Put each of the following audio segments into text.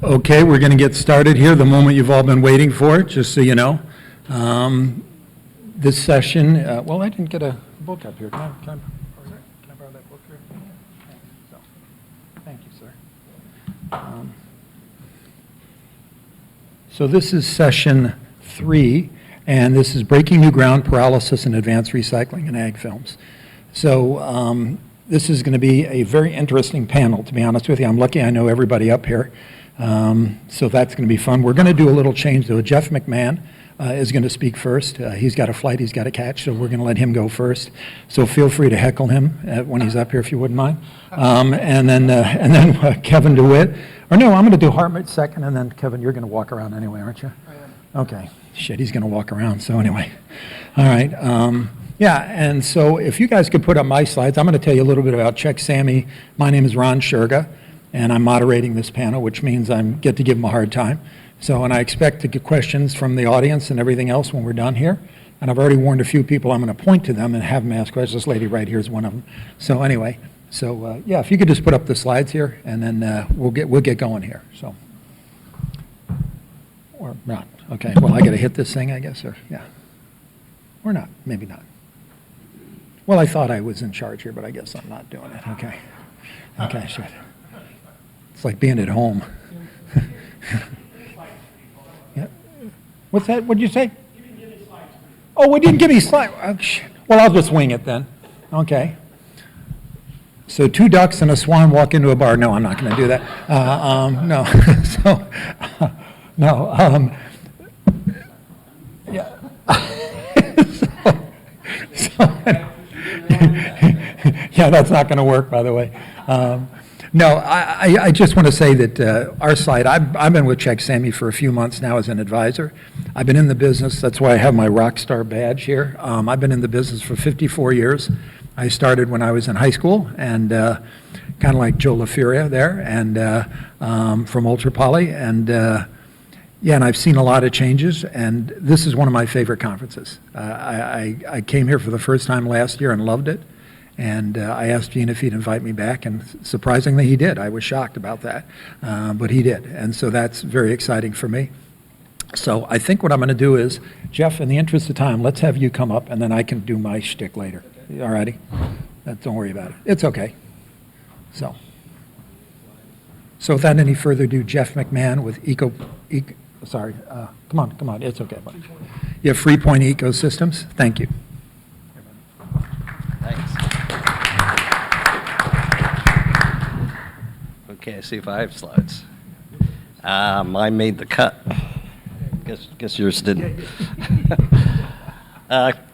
Okay, we're going to get started here, the moment you've all been waiting for, just so you know. This session, well, I didn't get a book up here. Can I borrow that book here? Thank you, sir. So this is session 3, and this is Breaking New Ground, Pyrolysis and Advanced Recycling in Ag Films. So this is going to be a very interesting panel, to be honest with you. I'm lucky I know everybody up here. So that's going to be fun. We're going to do a little change, though. Jeff McMahon is going to speak first. He's got a flight he's got to catch, so we're going to let him go first. So feel free to heckle him when he's up here, if you wouldn't mind. And then Kevin DeWhitt. Or no, I'm going to do Hartmut second, and then Kevin, you're going to walk around anyway, aren't you? I am. Okay. Shit, he's going to walk around. So anyway, all right. Yeah, and so if you guys could put up my slides, I'm going to tell you a little bit about CheckSammy. My name is Ron Sherga, and I'm moderating this panel, which means I get to give them a hard time. So, and I expect to get questions from the audience and everything else when we're done here. And I've already warned a few people I'm going to point to them and have them ask questions. This lady right here is one of them. So anyway, so yeah, if you could just put up the slides here, and then we'll get going here. So, or not. Okay. Well, I got to hit this thing, I guess, or yeah, or not. Maybe not. Well, I thought I was in charge here, but I guess I'm not doing it. Okay. Okay. Sure. It's like being at home. Yeah. What's that? What'd you say? You didn't give me slides. Oh, we didn't give me slides. Oh, well, I'll just wing it then. Okay. So 2 ducks and a swan walk into a bar. No, I'm not going to do that. No. So, no. Yeah. Yeah, that's not going to work, by the way. No, I just want to say that our slide, I've been with CheckSammy for a few months now as an advisor. I've been in the business. That's why I have my rock star badge here. I've been in the business for 54 years. I started when I was in high school, and kind of like Joe LaFuria there, and from Ultra Poly, and yeah, and I've seen a lot of changes, and this is one of my favorite conferences. I came here for the first time last year and loved it, and I asked Gene if he'd invite me back, and surprisingly he did. I was shocked about that, but he did, and so that's very exciting for me. So I think what I'm going to do is, Jeff, in the interest of time, let's have you come up, and then I can do my shtick later. All righty? Don't worry about it. It's okay. So without any further ado, Jeff McMahon with come on, it's okay. You have 3 Point Ecosystems. Thank you. Thanks. Okay, see if I have slides. Mine made the cut. Guess yours didn't.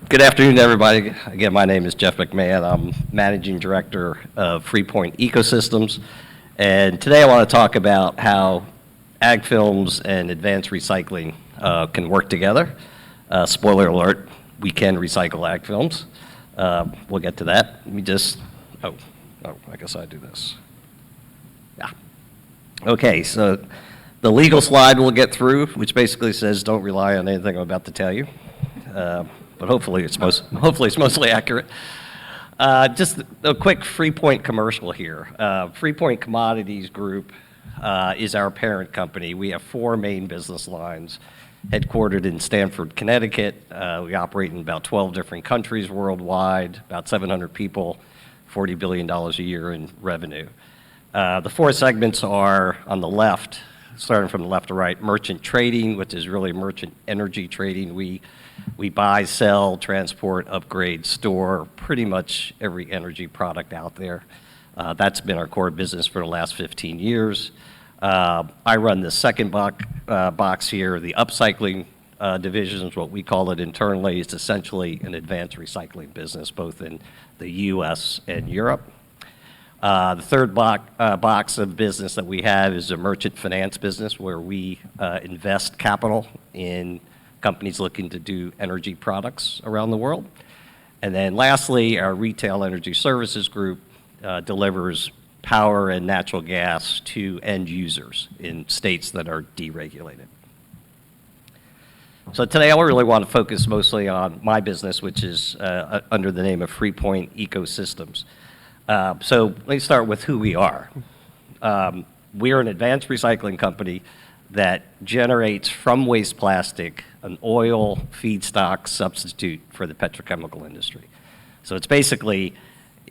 Good afternoon, everybody. Again, my name is Jeff McMahon. I'm Managing Director of 3 Point Ecosystems. And today I want to talk about how ag films and advanced recycling can work together. Spoiler alert, we can recycle ag films. We'll get to that. Let me just, I guess I do this. Yeah. Okay, so the legal slide we'll get through, which basically says don't rely on anything I'm about to tell you. But hopefully it's mostly accurate. Just a quick 3 Point commercial here. 3 Point Commodities Group is our parent company. We have 4 main business lines, headquartered in Stamford, Connecticut. We operate in about 12 different countries worldwide, about 700 people, $40 billion a year in revenue. The 4 segments are on the left, starting from the left to right: merchant trading, which is really merchant energy trading. We buy, sell, transport, upgrade, store pretty much every energy product out there. That's been our core business for the last 15 years. I run the second box here. The upcycling division is what we call it internally. It's essentially an advanced recycling business, both in the U.S. and Europe. The third box of business that we have is a merchant finance business, where we invest capital in companies looking to do energy products around the world. And then lastly, our retail energy services group delivers power and natural gas to end users in states that are deregulated. So today I really want to focus mostly on my business, which is under the name of 3 Point Ecosystems. So let me start with who we are. We're an advanced recycling company that generates from waste plastic an oil feedstock substitute for the petrochemical industry. So it's basically,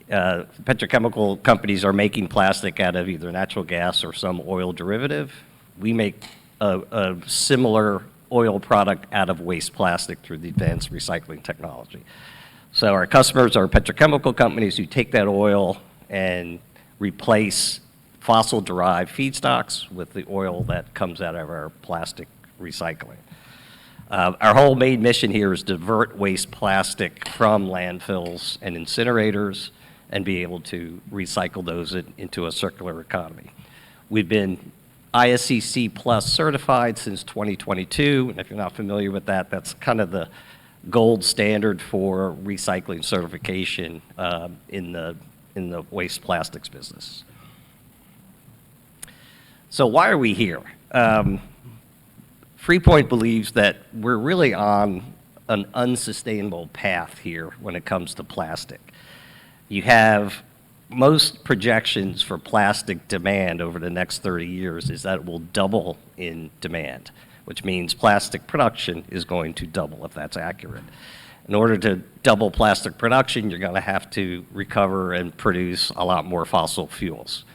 petrochemical companies are making plastic out of either natural gas or some oil derivative. We make a similar oil product out of waste plastic through the advanced recycling technology. So our customers are petrochemical companies who take that oil and replace fossil-derived feedstocks with the oil that comes out of our plastic recycling. Our whole main mission here is to divert waste plastic from landfills and incinerators and be able to recycle those into a circular economy. We've been ISCC Plus certified since 2022, and if you're not familiar with that, that's kind of the gold standard for recycling certification in the waste plastics business. So why are we here? Freepoint believes that we're really on an unsustainable path here when it comes to plastic. You have most projections for plastic demand over the next 30 years is that it will double in demand, which means plastic production is going to double if that's accurate. In order to double plastic production, you're going to have to recover and produce a lot more fossil fuels.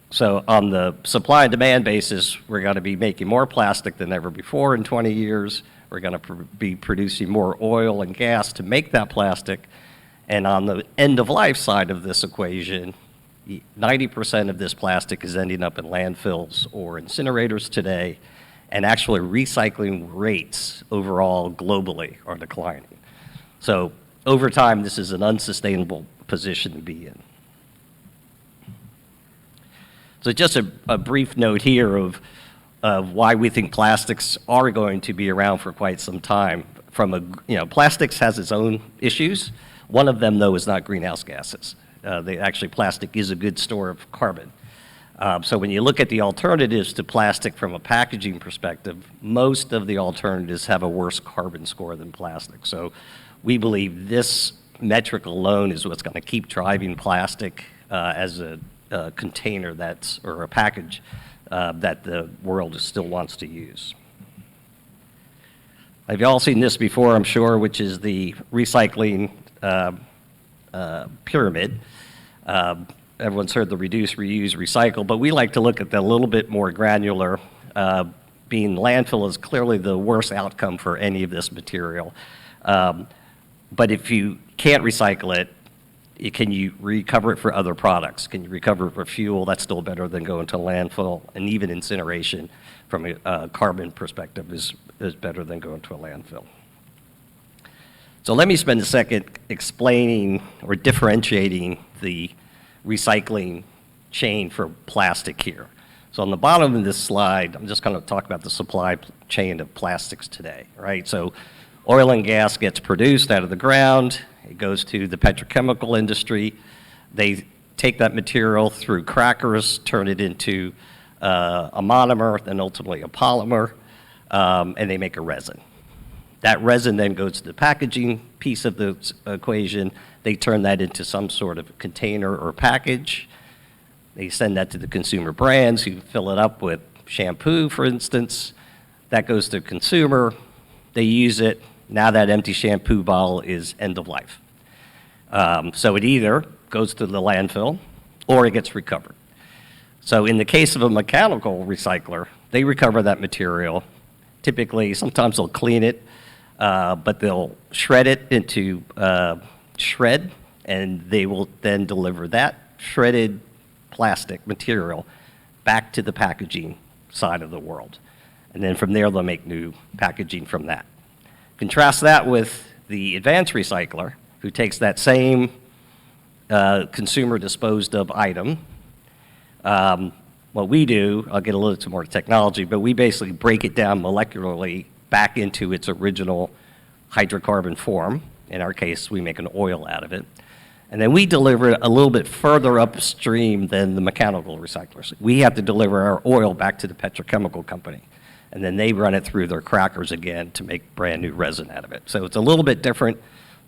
So on the supply and demand basis, we're going to be making more plastic than ever before in 20 years. We're going to be producing more oil and gas to make that plastic. And on the end-of-life side of this equation, 90% of this plastic is ending up in landfills or incinerators today, and actually recycling rates overall globally are declining. So over time, this is an unsustainable position to be in. So just a brief note here of why we think plastics are going to be around for quite some time. Plastics has its own issues. One of them, though, is not greenhouse gases. Actually, plastic is a good store of carbon. So when you look at the alternatives to plastic from a packaging perspective, most of the alternatives have a worse carbon score than plastic. So we believe this metric alone is what's going to keep driving plastic as a container or a package that the world still wants to use. Have you all seen this before, I'm sure, which is the recycling pyramid. Everyone's heard the reduce, reuse, recycle, but we like to look at that a little bit more granular. Being landfill is clearly the worst outcome for any of this material. But if you can't recycle it, can you recover it for other products? Can you recover it for fuel? That's still better than going to landfill. And even incineration from a carbon perspective is better than going to a landfill. So let me spend a second explaining or differentiating the recycling chain for plastic here. So on the bottom of this slide, I'm just going to talk about the supply chain of plastics today, right? So oil and gas gets produced out of the ground. It goes to the petrochemical industry. They take that material through crackers, turn it into a monomer, then ultimately a polymer, and they make a resin. That resin then goes to the packaging piece of the equation. They turn that into some sort of container or package. They send that to the consumer brands who fill it up with shampoo, for instance. That goes to the consumer. They use it. Now that empty shampoo bottle is end of life. So it either goes to the landfill or it gets recovered. So in the case of a mechanical recycler, they recover that material. Typically, sometimes they'll clean it, but they'll shred it into shred, and they will then deliver that shredded plastic material back to the packaging side of the world. And then from there, they'll make new packaging from that. Contrast that with the advanced recycler, who takes that same consumer disposed of item. What we do, I'll get a little bit more technology, but we basically break it down molecularly back into its original hydrocarbon form. In our case, we make an oil out of it. And then we deliver it a little bit further upstream than the mechanical recyclers. We have to deliver our oil back to the petrochemical company. And then they run it through their crackers again to make brand new resin out of it. So it's a little bit different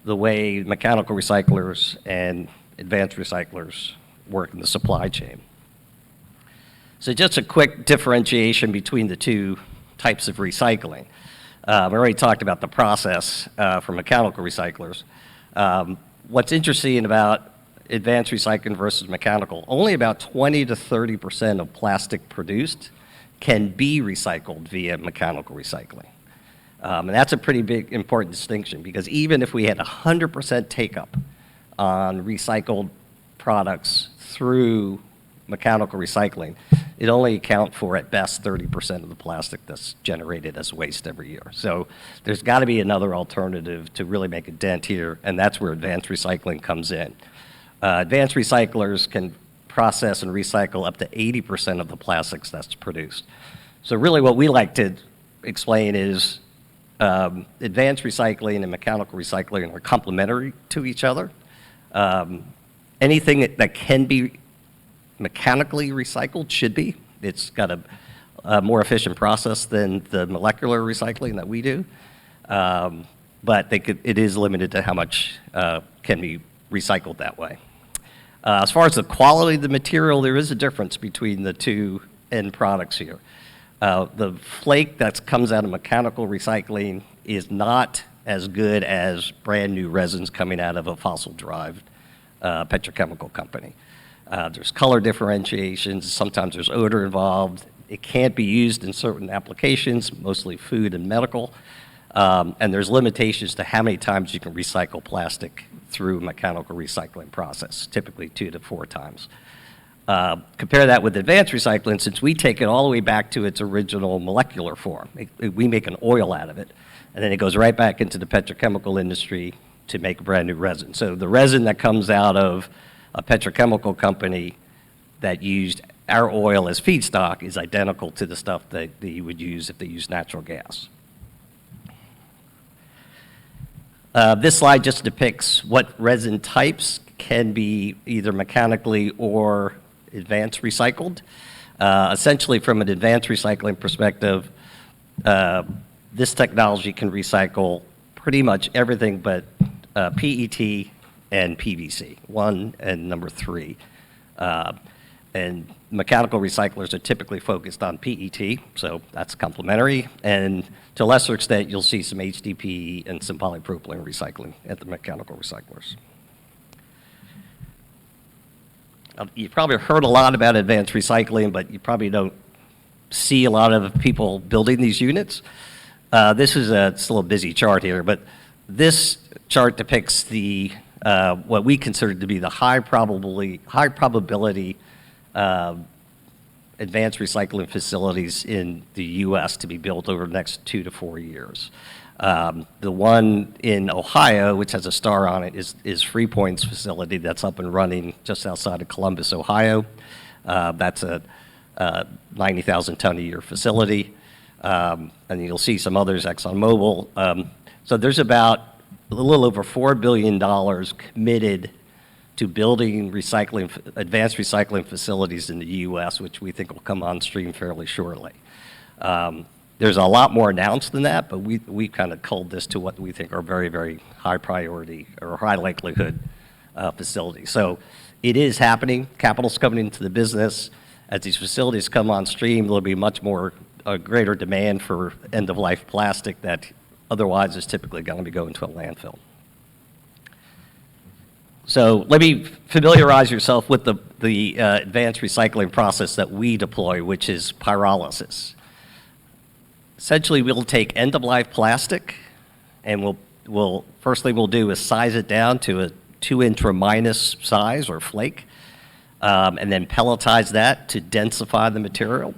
the way mechanical recyclers and advanced recyclers work in the supply chain. So just a quick differentiation between the two types of recycling. We already talked about the process for mechanical recyclers. What's interesting about advanced recycling versus mechanical, only about 20 to 30% of plastic produced can be recycled via mechanical recycling. And that's a pretty big, important distinction, because even if we had 100% take-up on recycled products through mechanical recycling, it only account for, at best, 30% of the plastic that's generated as waste every year. So there's got to be another alternative to really make a dent here, and that's where advanced recycling comes in. Advanced recyclers can process and recycle up to 80% of the plastics that's produced. So really what we like to explain is advanced recycling and mechanical recycling are complementary to each other. Anything that can be mechanically recycled should be. It's got a more efficient process than the molecular recycling that we do. But it is limited to how much can be recycled that way. As far as the quality of the material, there is a difference between the two end products here. The flake that comes out of mechanical recycling is not as good as brand new resins coming out of a fossil-derived petrochemical company. There's color differentiations, sometimes there's odor involved. It can't be used in certain applications, mostly food and medical. And there's limitations to how many times you can recycle plastic through a mechanical recycling process, typically 2 to 4 times. Compare that with advanced recycling, since we take it all the way back to its original molecular form. We make an oil out of it, and then it goes right back into the petrochemical industry to make a brand new resin. So the resin that comes out of a petrochemical company that used our oil as feedstock is identical to the stuff that you would use if they used natural gas. This slide just depicts what resin types can be either mechanically or advanced recycled. Essentially, from an advanced recycling perspective, this technology can recycle pretty much everything but PET and PVC, 1 and number 3. And mechanical recyclers are typically focused on PET, so that's complementary. And to a lesser extent, you'll see some HDPE and some polypropylene recycling at the mechanical recyclers. You've probably heard a lot about advanced recycling, but you probably don't see a lot of people building these units. This is it's a little busy chart here, but this chart depicts the what we consider to be the high probability advanced recycling facilities in the U.S. to be built over the next 2 to 4 years. The one in Ohio, which has a star on it, is Freepoint's facility that's up and running just outside of Columbus, Ohio. That's a 90,000 ton a year facility. And you'll see some others, ExxonMobil. So there's about a little over $4 billion committed to building advanced recycling facilities in the U.S., which we think will come on stream fairly shortly. There's a lot more announced than that, but we kind of culled this to what we think are very, very high priority or high likelihood facilities. So it is happening. Capital's coming into the business. As these facilities come on stream, there'll be much more, a greater demand for end-of-life plastic that otherwise is typically going to be going to a landfill. So let me familiarize yourself with the advanced recycling process that we deploy, which is pyrolysis. Essentially, we'll take end-of-life plastic, and first thing we'll do is size it down to a 2-inch or minus size or flake, and then pelletize that to densify the material.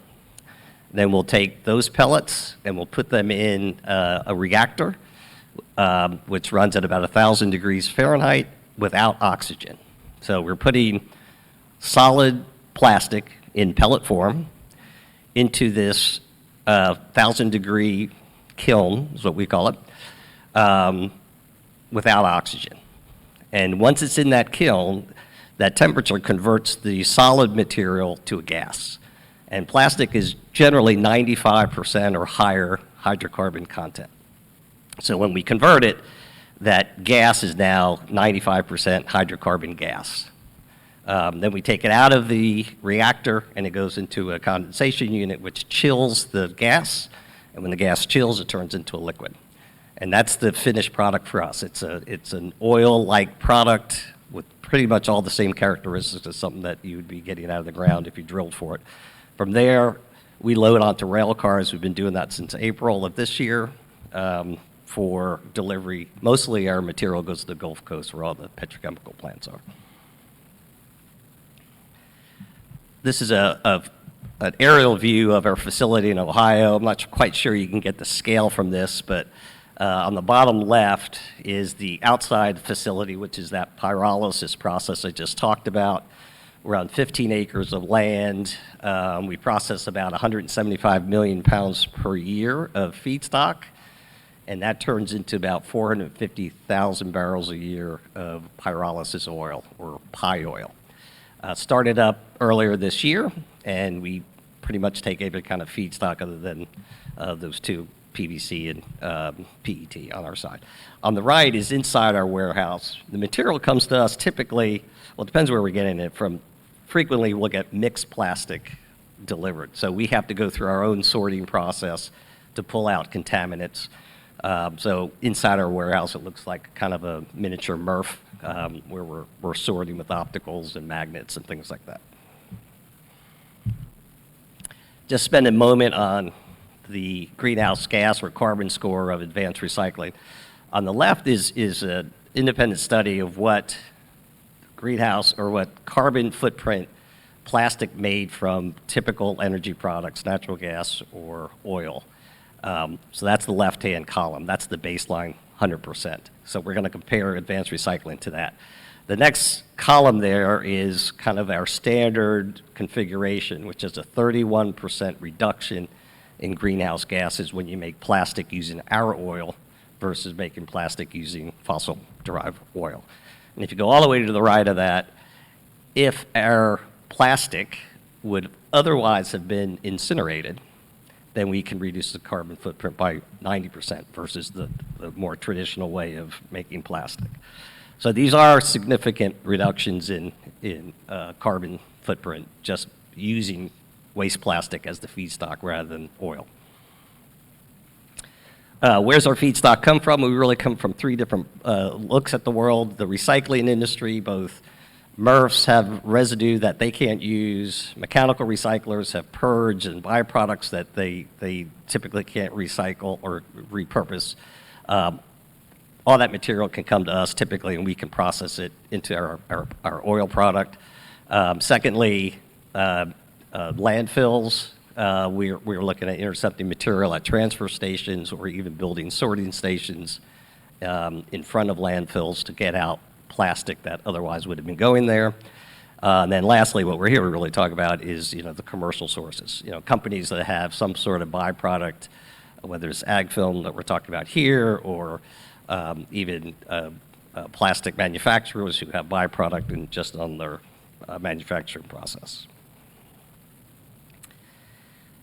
Then we'll take those pellets and we'll put them in a reactor, which runs at about 1,000 degrees Fahrenheit without oxygen. So we're putting solid plastic in pellet form into this 1,000-degree kiln, is what we call it, without oxygen. And once it's in that kiln, that temperature converts the solid material to a gas. And plastic is generally 95% or higher hydrocarbon content. So when we convert it, that gas is now 95% hydrocarbon gas. Then we take it out of the reactor, and it goes into a condensation unit, which chills the gas. And when the gas chills, it turns into a liquid. And that's the finished product for us. It's an oil-like product with pretty much all the same characteristics as something that you would be getting out of the ground if you drilled for it. From there, we load onto rail cars. We've been doing that since April of this year for delivery. Mostly our material goes to the Gulf Coast where all the petrochemical plants are. This is an aerial view of our facility in Ohio. I'm not quite sure you can get the scale from this, but on the bottom left is the outside facility, which is that pyrolysis process I just talked about. We're on 15 acres of land. We process about 175 million pounds per year of feedstock, and that turns into about 450,000 barrels a year of pyrolysis oil, or py oil. Started up earlier this year, and we pretty much take every kind of feedstock other than those two, PVC and PET on our side. On the right is inside our warehouse. The material comes to us typically, well, it depends where we're getting it from. Frequently, we'll get mixed plastic delivered. So we have to go through our own sorting process to pull out contaminants. So inside our warehouse, it looks like kind of a miniature MRF where we're sorting with opticals and magnets and things like that. Just spend a moment on the greenhouse gas or carbon score of advanced recycling. On the left is an independent study of what greenhouse or what carbon footprint plastic made from typical energy products, natural gas or oil. So that's the left-hand column. That's the baseline 100%. So we're going to compare advanced recycling to that. The next column there is kind of our standard configuration, which is a 31% reduction in greenhouse gases when you make plastic using our oil versus making plastic using fossil-derived oil. And if you go all the way to the right of that, if our plastic would otherwise have been incinerated, then we can reduce the carbon footprint by 90% versus the more traditional way of making plastic. So these are significant reductions in carbon footprint just using waste plastic as the feedstock rather than oil. Where's our feedstock come from? We really come from three different looks at the world. The recycling industry, both MRFs have residue that they can't use. Mechanical recyclers have purge and byproducts that they typically can't recycle or repurpose. All that material can come to us typically, and we can process it into our oil product. Secondly, landfills. We're looking at intercepting material at transfer stations or even building sorting stations in front of landfills to get out plastic that otherwise would have been going there. And then lastly, what we're here to really talk about is, the commercial sources. Companies that have some sort of byproduct, whether it's ag film that we're talking about here, or even plastic manufacturers who have byproduct and just on their manufacturing process.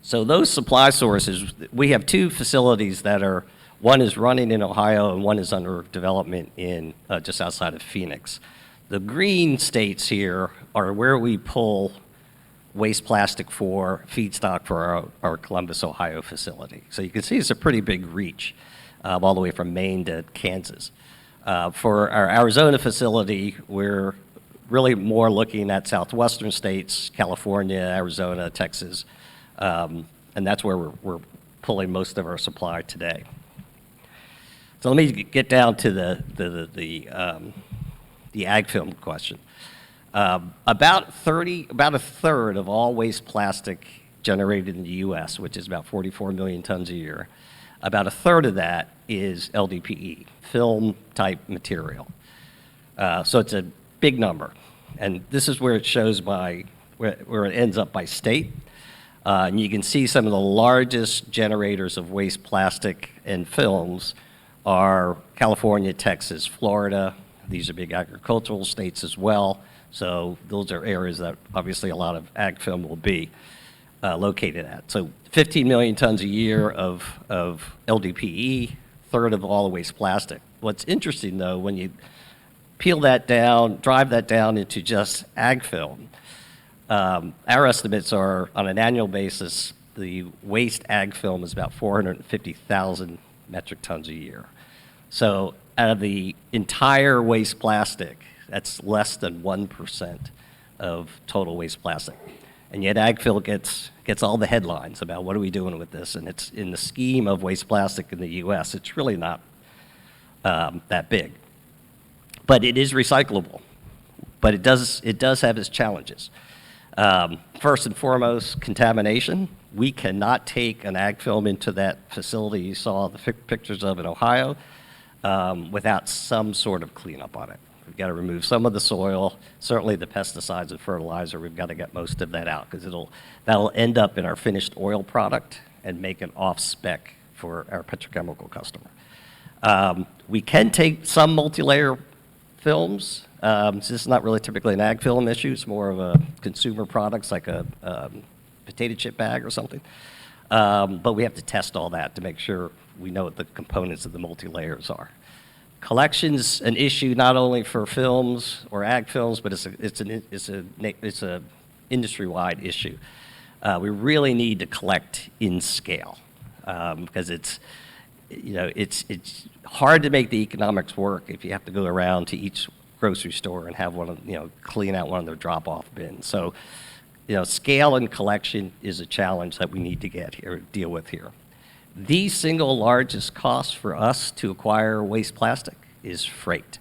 So those supply sources, we have two facilities that are, one is running in Ohio and one is under development in just outside of Phoenix. The green states here are where we pull waste plastic for feedstock for our Columbus, Ohio facility. So you can see it's a pretty big reach all the way from Maine to Kansas. For our Arizona facility, we're really more looking at southwestern states, California, Arizona, Texas, and that's where we're pulling most of our supply today. So let me get down to the ag film question. About a third of all waste plastic generated in the U.S., which is about 44 million tons a year, about a third of that is LDPE, film-type material. So it's a big number. And this is where it shows where it ends up by state. And you can see some of the largest generators of waste plastic and films are California, Texas, Florida. These are big agricultural states as well. So those are areas that obviously a lot of ag film will be located at. So 15 million tons a year of LDPE, third of all the waste plastic. What's interesting though, when you peel that down, drive that down into just ag film, our estimates are on an annual basis, the waste ag film is about 450,000 metric tons a year. So out of the entire waste plastic, that's less than 1% of total waste plastic. And yet ag film gets all the headlines about what are we doing with this. And it's in the scheme of waste plastic in the US, it's really not that big. But it is recyclable. But it does have its challenges. First and foremost, contamination. We cannot take an ag film into that facility you saw the pictures of in Ohio without some sort of cleanup on it. We've got to remove some of the soil, certainly the pesticides and fertilizer. We've got to get most of that out because that'll end up in our finished oil product and make it off spec for our petrochemical customer. We can take some multi-layer films. This is not really typically an ag film issue. It's more of a consumer products like a potato chip bag or something. But we have to test all that to make sure we know what the components of the multi-layers are. Collection's an issue not only for films or ag films, but it's a industry-wide issue. We really need to collect in scale because it's hard to make the economics work if you have to go around to each grocery store and have clean out one of their drop-off bins. So, scale and collection is a challenge that we need to deal with here. The single largest cost for us to acquire waste plastic is freight.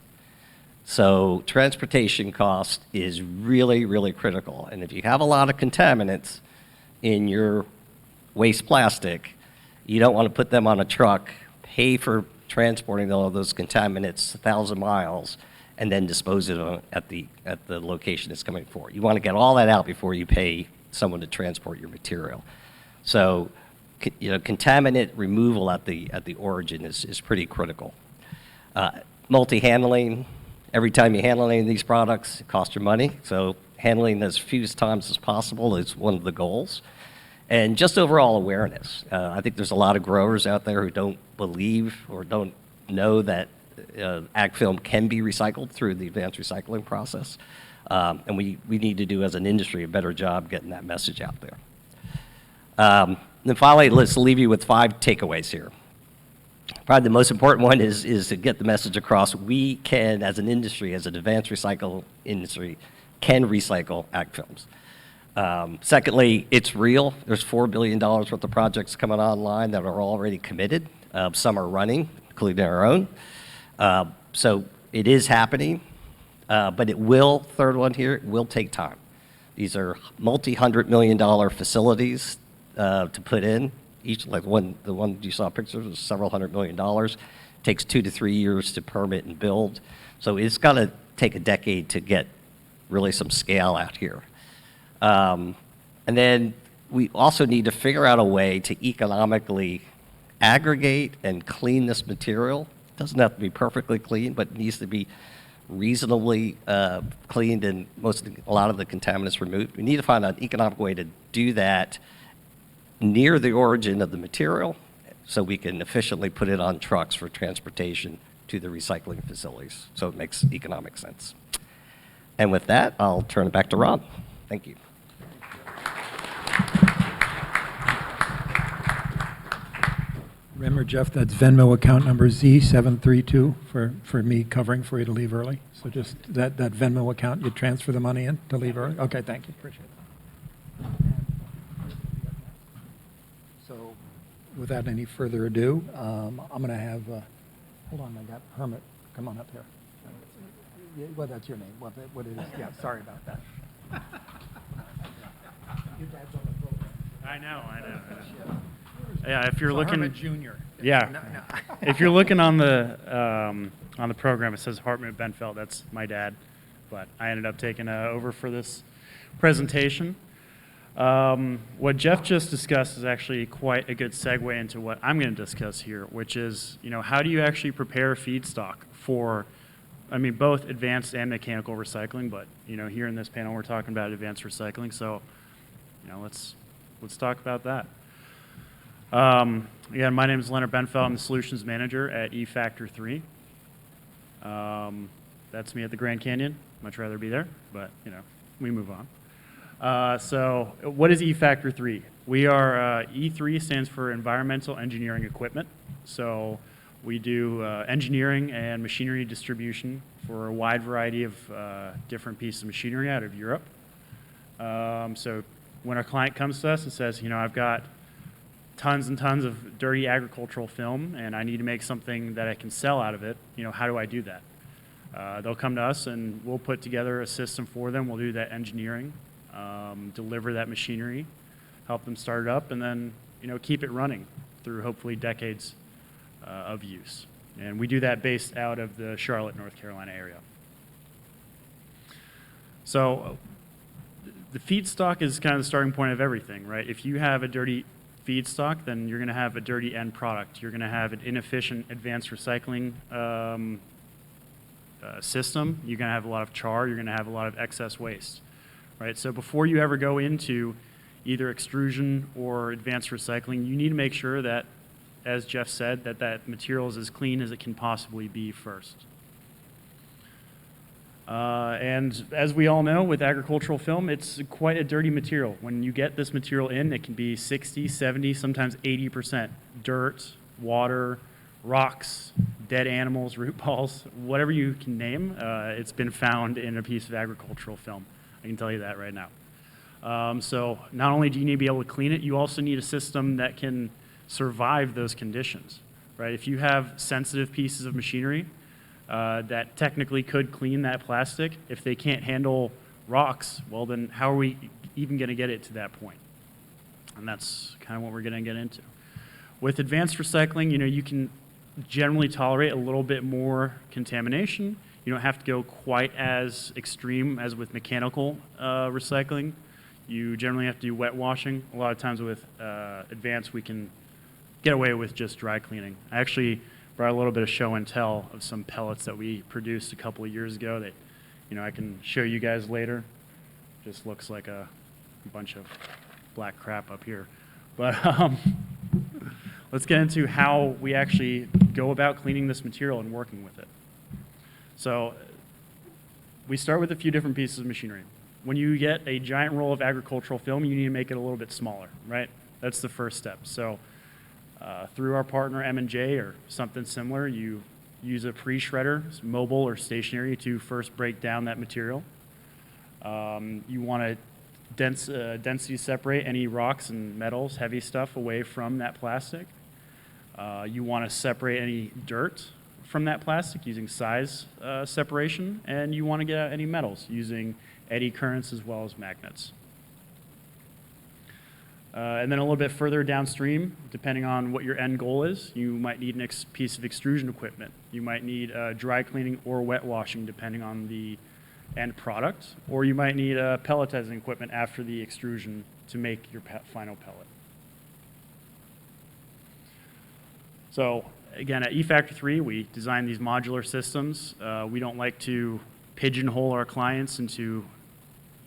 So transportation cost is really, really critical. And if you have a lot of contaminants in your waste plastic, you don't want to put them on a truck, pay for transporting all of those contaminants 1,000 miles, and then dispose of them at the location it's coming for. You want to get all that out before you pay someone to transport your material. So, contaminant removal at the origin is pretty critical. Multi-handling, every time you handle any of these products, it costs you money. So handling as few times as possible is one of the goals. And just overall awareness. I think there's a lot of growers out there who don't believe or don't know that ag film can be recycled through the advanced recycling process. And we need to do, as an industry, a better job getting that message out there. Then finally, let's leave you with 5 takeaways here. Probably the most important one is to get the message across. We can, as an industry, as an advanced recycle industry, can recycle ag films. Secondly, it's real. There's $4 billion worth of projects coming online that are already committed. Some are running, including our own. So it is happening, but it will, third one here, it will take time. These are multi-$100-million facilities to put in. Each, like the one you saw pictures, was several $100 million. Takes 2 to 3 years to permit and build. So it's got to take a decade to get really some scale out here. And then we also need to figure out a way to economically aggregate and clean this material. It doesn't have to be perfectly clean, but it needs to be reasonably cleaned and a lot of the contaminants removed. We need to find an economic way to do that near the origin of the material so we can efficiently put it on trucks for transportation to the recycling facilities so it makes economic sense. And with that, I'll turn it back to Rob. Thank you. Remember, Jeff, that's Venmo account number Z732 for me covering for you to leave early. So just that Venmo account, you transfer the money in to leave early? Okay, thank you. Appreciate that. So without any further ado, I'm going to have, hold on, I got Hermit. Come on up here. Yeah, well, that's your name. What it is. Yeah, sorry about that. Your dad's on the program. I know. Yeah, if you're So looking, Hermit Jr. yeah, No. if you're looking on the program, it says Hartman Bendfeldt. That's my dad, but I ended up taking over for this presentation. What Jeff just discussed is actually quite a good segue into what I'm going to discuss here, which is, how do you actually prepare feedstock for, both advanced and mechanical recycling, but, here in this panel, we're talking about advanced recycling. So, let's talk about that. Again, my name is Lennart Bendfeldt. I'm the Solutions Manager at eFactor 3. That's me at the Grand Canyon. Much rather be there, but you know, we move on. So what is E-Factor 3? We are, E3 stands for Environmental Engineering Equipment. So we do engineering and machinery distribution for a wide variety of different pieces of machinery out of Europe. So when our client comes to us and says, you know, I've got tons and tons of dirty agricultural film and I need to make something that I can sell out of it, you know, how do I do that? They'll come to us and we'll put together a system for them. We'll do that engineering, deliver that machinery, help them start it up, and then, you know, keep it running through hopefully decades of use. And we do that based out of the Charlotte, North Carolina area. So the feedstock is kind of the starting point of everything, right? If you have a dirty feedstock, then you're going to have a dirty end product. You're going to have an inefficient advanced recycling system. You're going to have a lot of char. You're going to have a lot of excess waste, right? So before you ever go into either extrusion or advanced recycling, you need to make sure that, as Jeff said, that that material is as clean as it can possibly be first. And as we all know, with agricultural film, it's quite a dirty material. When you get this material in, it can be 60, 70, sometimes 80% dirt, water, rocks, dead animals, root balls, whatever you can name, it's been found in a piece of agricultural film. I can tell you that right now. So not only do you need to be able to clean it, you also need a system that can survive those conditions, right? If you have sensitive pieces of machinery that technically could clean that plastic, if they can't handle rocks, well then how are we even going to get it to that point? And that's kind of what we're going to get into. With advanced recycling, you know, you can generally tolerate a little bit more contamination. You don't have to go quite as extreme as with mechanical recycling. You generally have to do wet washing. A lot of times with advanced, we can get away with just dry cleaning. I actually brought a little bit of show and tell of some pellets that we produced a couple of years ago that, you know, I can show you guys later. Just looks like a bunch of black crap up here. But let's get into how we actually go about cleaning this material and working with it. So we start with a few different pieces of machinery. When you get a giant roll of agricultural film, you need to make it a little bit smaller, right? That's the first step. So through our partner M&J or something similar, you use a pre-shredder, mobile or stationary, to first break down that material. You want to density separate any rocks and metals, heavy stuff, away from that plastic. You want to separate any dirt from that plastic using size separation, and you want to get out any metals using eddy currents as well as magnets. And then a little bit further downstream, depending on what your end goal is, you might need a piece of extrusion equipment. You might need dry cleaning or wet washing, depending on the end product, or you might need pelletizing equipment after the extrusion to make your final pellet. So again, at E-Factor 3, we design these modular systems. We don't like to pigeonhole our clients into,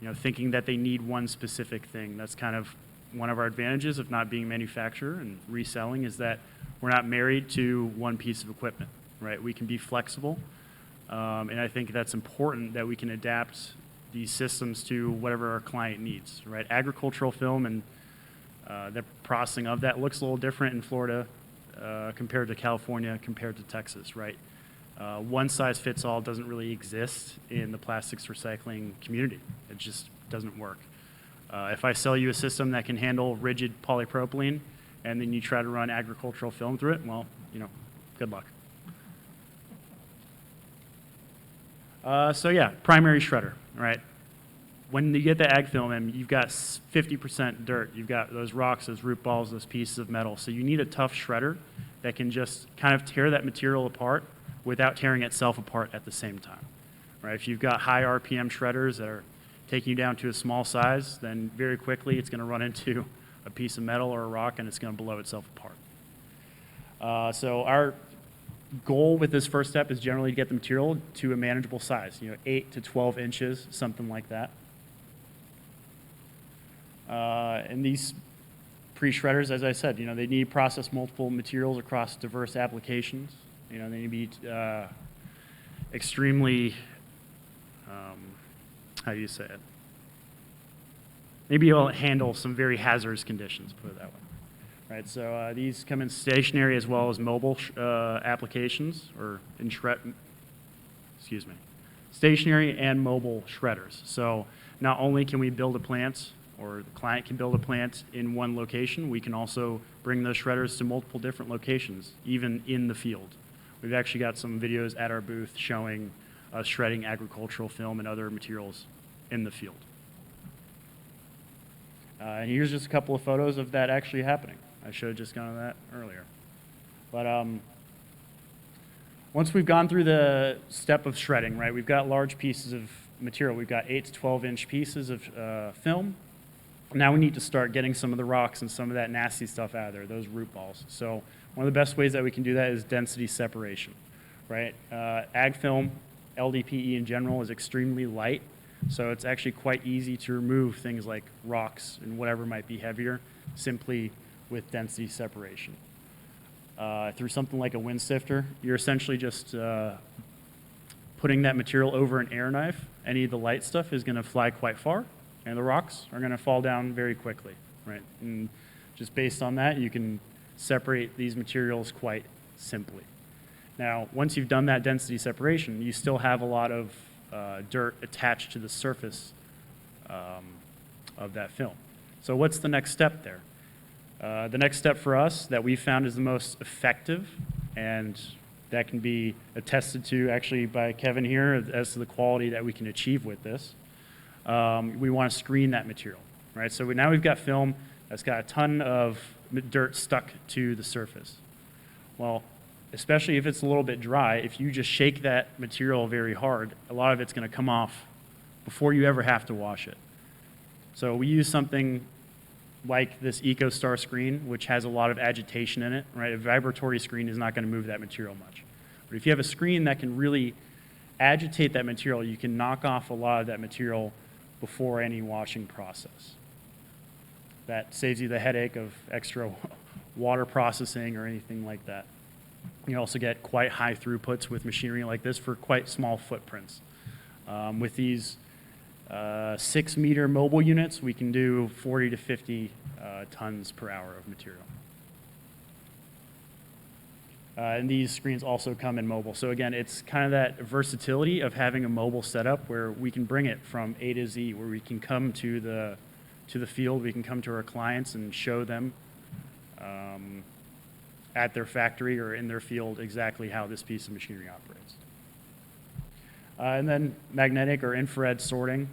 you know, thinking that they need one specific thing. That's kind of one of our advantages of not being a manufacturer and reselling, is that we're not married to one piece of equipment, right? We can be flexible, and I think that's important that we can adapt these systems to whatever our client needs, right? Agricultural film and the processing of that looks a little different in Florida compared to California, compared to Texas, right? One size fits all doesn't really exist in the plastics recycling community. It just doesn't work. If I sell you a system that can handle rigid polypropylene and then you try to run agricultural film through it, well, you know, good luck. So yeah, primary shredder, right? When you get the ag film in, you've got 50% dirt. You've got those rocks, those root balls, those pieces of metal. So you need a tough shredder that can just kind of tear that material apart without tearing itself apart at the same time, right? If you've got high RPM shredders that are taking you down to a small size, then very quickly it's going to run into a piece of metal or a rock and it's going to blow itself apart. So our goal with this first step is generally to get the material to a manageable size, you know, 8 to 12 inches, something like that. And these pre-shredders, as I said, you know, they need to process multiple materials across diverse applications. You know, they need to be extremely how do you say it? Maybe it'll handle some very hazardous conditions, put it that way. Right, so these come in stationary as well as mobile applications, or in stationary and mobile shredders. So not only can we build a plant, or the client can build a plant in one location, we can also bring those shredders to multiple different locations, even in the field. We've actually got some videos at our booth showing us shredding agricultural film and other materials in the field. And here's just a couple of photos of that actually happening. I should have just gone to that earlier. But once we've gone through the step of shredding, right, we've got large pieces of material. We've got 8 to 12-inch pieces of film. Now we need to start getting some of the rocks and some of that nasty stuff out of there, those root balls. So one of the best ways that we can do that is density separation, right? Ag film, LDPE in general, is extremely light. So it's actually quite easy to remove things like rocks and whatever might be heavier simply with density separation. Through something like a wind sifter, you're essentially just putting that material over an air knife. Any of the light stuff is going to fly quite far, and the rocks are going to fall down very quickly, right? And just based on that, you can separate these materials quite simply. Now, once you've done that density separation, you still have a lot of dirt attached to the surface of that film. So what's the next step there? The next step for us that we found is the most effective, and that can be attested to actually by Kevin here as to the quality that we can achieve with this. We want to screen that material, right? So now we've got film that's got a ton of dirt stuck to the surface. Well, especially if it's a little bit dry, if you just shake that material very hard, a lot of it's going to come off before you ever have to wash it. So we use something like this EcoStar screen, which has a lot of agitation in it, right? A vibratory screen is not going to move that material much. But if you have a screen that can really agitate that material, you can knock off a lot of that material before any washing process. That saves you the headache of extra water processing or anything like that. You also get quite high throughputs with machinery like this for quite small footprints. With these 6-meter mobile units, we can do 40 to 50 tons per hour of material. And these screens also come in mobile. So again, it's kind of that versatility of having a mobile setup where we can bring it from A to Z, where we can come to the field, we can come to our clients and show them at their factory or in their field exactly how this piece of machinery operates. And then magnetic or infrared sorting,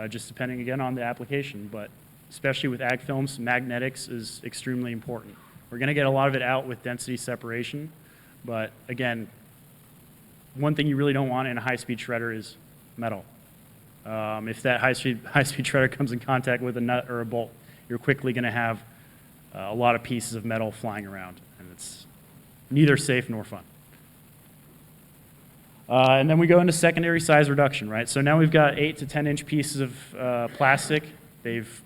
just depending again on the application, but especially with ag films, magnetics is extremely important. We're going to get a lot of it out with density separation, but again, one thing you really don't want in a high-speed shredder is metal. If that high-speed shredder comes in contact with a nut or a bolt, you're quickly going to have a lot of pieces of metal flying around, and it's neither safe nor fun. And then we go into secondary size reduction, right? So now we've got 8 to 10-inch pieces of plastic. They've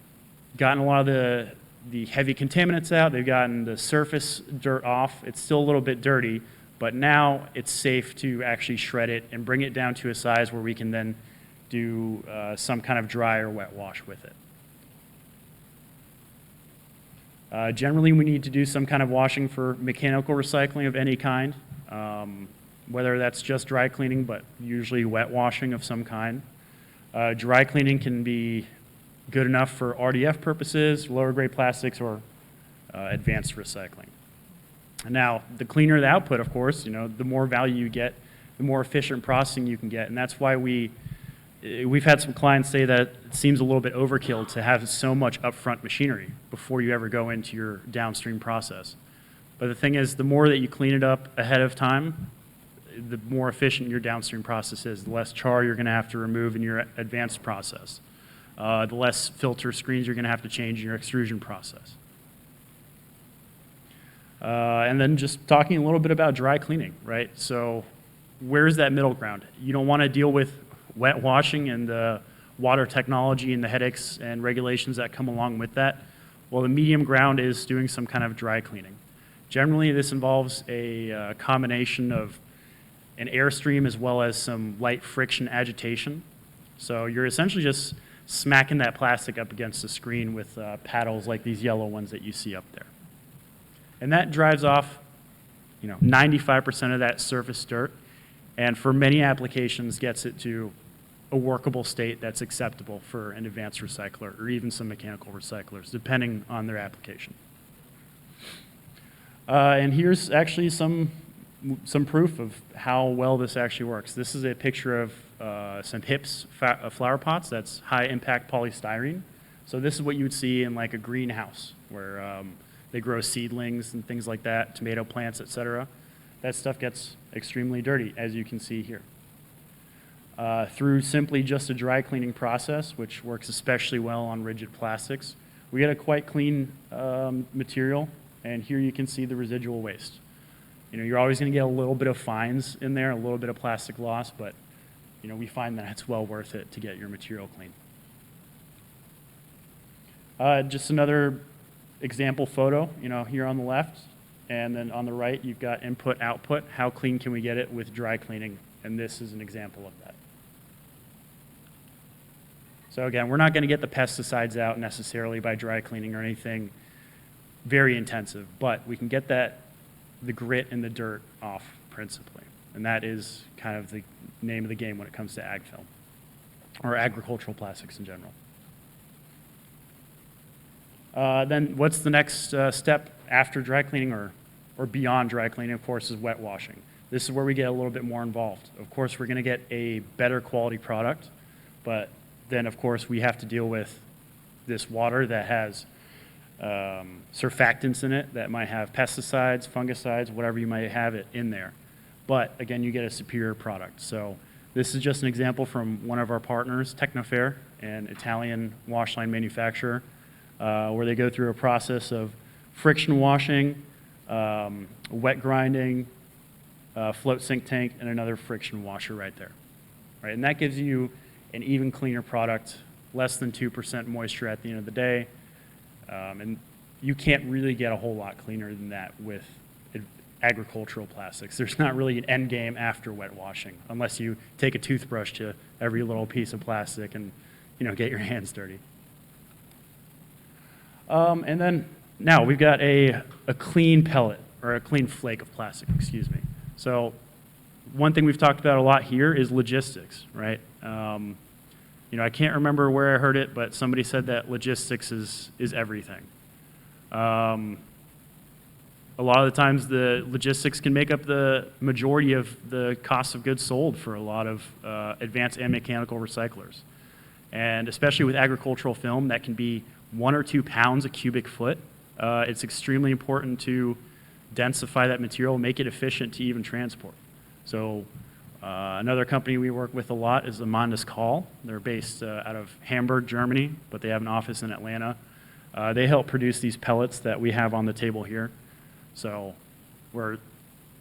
gotten a lot of the heavy contaminants out. They've gotten the surface dirt off. It's still a little bit dirty, but now it's safe to actually shred it and bring it down to a size where we can then do some kind of dry or wet wash with it. Generally, we need to do some kind of washing for mechanical recycling of any kind, whether that's just dry cleaning, but usually wet washing of some kind. Dry cleaning can be good enough for RDF purposes, lower grade plastics, or advanced recycling. And now, the cleaner the output, of course, the more value you get, the more efficient processing you can get, and that's why we've had some clients say that it seems a little bit overkill to have so much upfront machinery before you ever go into your downstream process. But the thing is, the more that you clean it up ahead of time, the more efficient your downstream process is, the less char you're going to have to remove in your advanced process, the less filter screens you're going to have to change in your extrusion process. And then just talking a little bit about dry cleaning, right? So where's that middle ground? You don't want to deal with wet washing and the water technology and the headaches and regulations that come along with that. Well, the medium ground is doing some kind of dry cleaning. Generally, this involves a combination of an airstream as well as some light friction agitation. So you're essentially just smacking that plastic up against the screen with paddles like these yellow ones that you see up there. And that drives off 95% of that surface dirt, and for many applications gets it to a workable state that's acceptable for an advanced recycler or even some mechanical recyclers, depending on their application. And here's actually some proof of how well this actually works. This is a picture of some HIPS flower pots. That's high impact polystyrene. So this is what you would see in like a greenhouse where they grow seedlings and things like that, tomato plants, etc. That stuff gets extremely dirty, as you can see here. Through simply just a dry cleaning process, which works especially well on rigid plastics, we get a quite clean material, and here you can see the residual waste. You're always going to get a little bit of fines in there, a little bit of plastic loss, but we find that it's well worth it to get your material clean. Just another example photo, here on the left, and then on the right you've got input, output. How clean can we get it with dry cleaning? And this is an example of that. So again, we're not going to get the pesticides out necessarily by dry cleaning or anything very intensive, but we can get the grit and the dirt off principally. And that is kind of the name of the game when it comes to ag film, or agricultural plastics in general. Then what's the next step after dry cleaning or beyond dry cleaning, of course, is wet washing. This is where we get a little bit more involved. Of course, we're going to get a better quality product, but then, of course, we have to deal with this water that has surfactants in it that might have pesticides, fungicides, whatever you might have it in there. But again, you get a superior product. So this is just an example from one of our partners, Technofair, an Italian wash line manufacturer, where they go through a process of friction washing, wet grinding, float sink tank, and another friction washer right there. Right? And that gives you an even cleaner product, less than 2% moisture at the end of the day. And you can't really get a whole lot cleaner than that with agricultural plastics. There's not really an end game after wet washing, unless you take a toothbrush to every little piece of plastic and get your hands dirty. And then now we've got a clean pellet, or a clean flake of plastic, excuse me. So one thing we've talked about a lot here is logistics, right? I can't remember where I heard it, but somebody said that logistics is everything. A lot of the times the logistics can make up the majority of the cost of goods sold for a lot of advanced and mechanical recyclers. And especially with agricultural film, that can be 1 or 2 pounds a cubic foot. It's extremely important to densify that material, make it efficient to even transport. So another company we work with a lot is Amandas Call. They're based out of Hamburg, Germany, but they have an office in Atlanta. They help produce these pellets that we have on the table here. So we're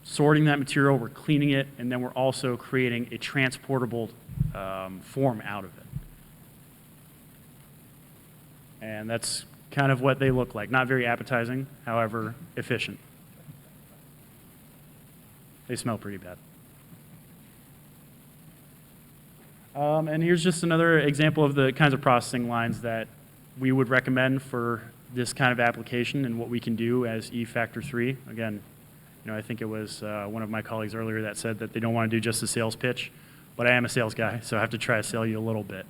sorting that material, we're cleaning it, and then we're also creating a transportable form out of it. And that's kind of what they look like. Not very appetizing, however efficient. They smell pretty bad. And here's just another example of the kinds of processing lines that we would recommend for this kind of application and what we can do as E-Factor 3. Again, I think it was one of my colleagues earlier that said that they don't want to do just a sales pitch, but I am a sales guy, so I have to try to sell you a little bit.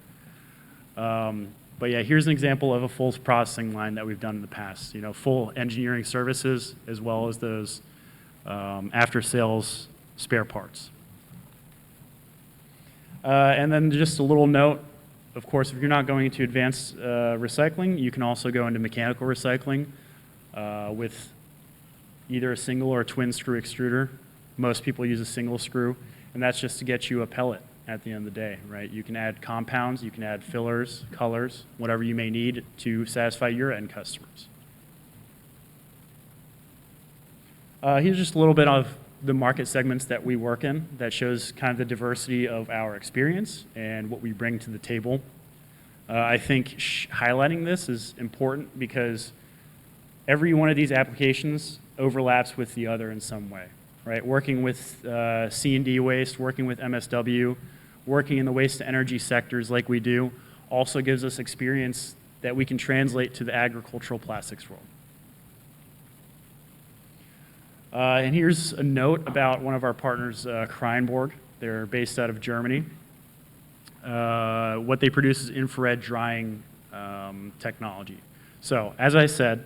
But yeah, here's an example of a full processing line that we've done in the past. Full engineering services as well as those after-sales spare parts. And then just a little note, of course, if you're not going into advanced recycling, you can also go into mechanical recycling with either a single or a twin screw extruder. Most people use a single screw, and that's just to get you a pellet at the end of the day, right? You can add compounds, you can add fillers, colors, whatever you may need to satisfy your end customers. Here's just a little bit of the market segments that we work in that shows kind of the diversity of our experience and what we bring to the table. I think highlighting this is important because every one of these applications overlaps with the other in some way, right? Working with C&D waste, working with MSW, working in the waste to energy sectors like we do also gives us experience that we can translate to the agricultural plastics world. And here's a note about one of our partners, Kreinborg. They're based out of Germany. What they produce is infrared drying technology. So, as I said,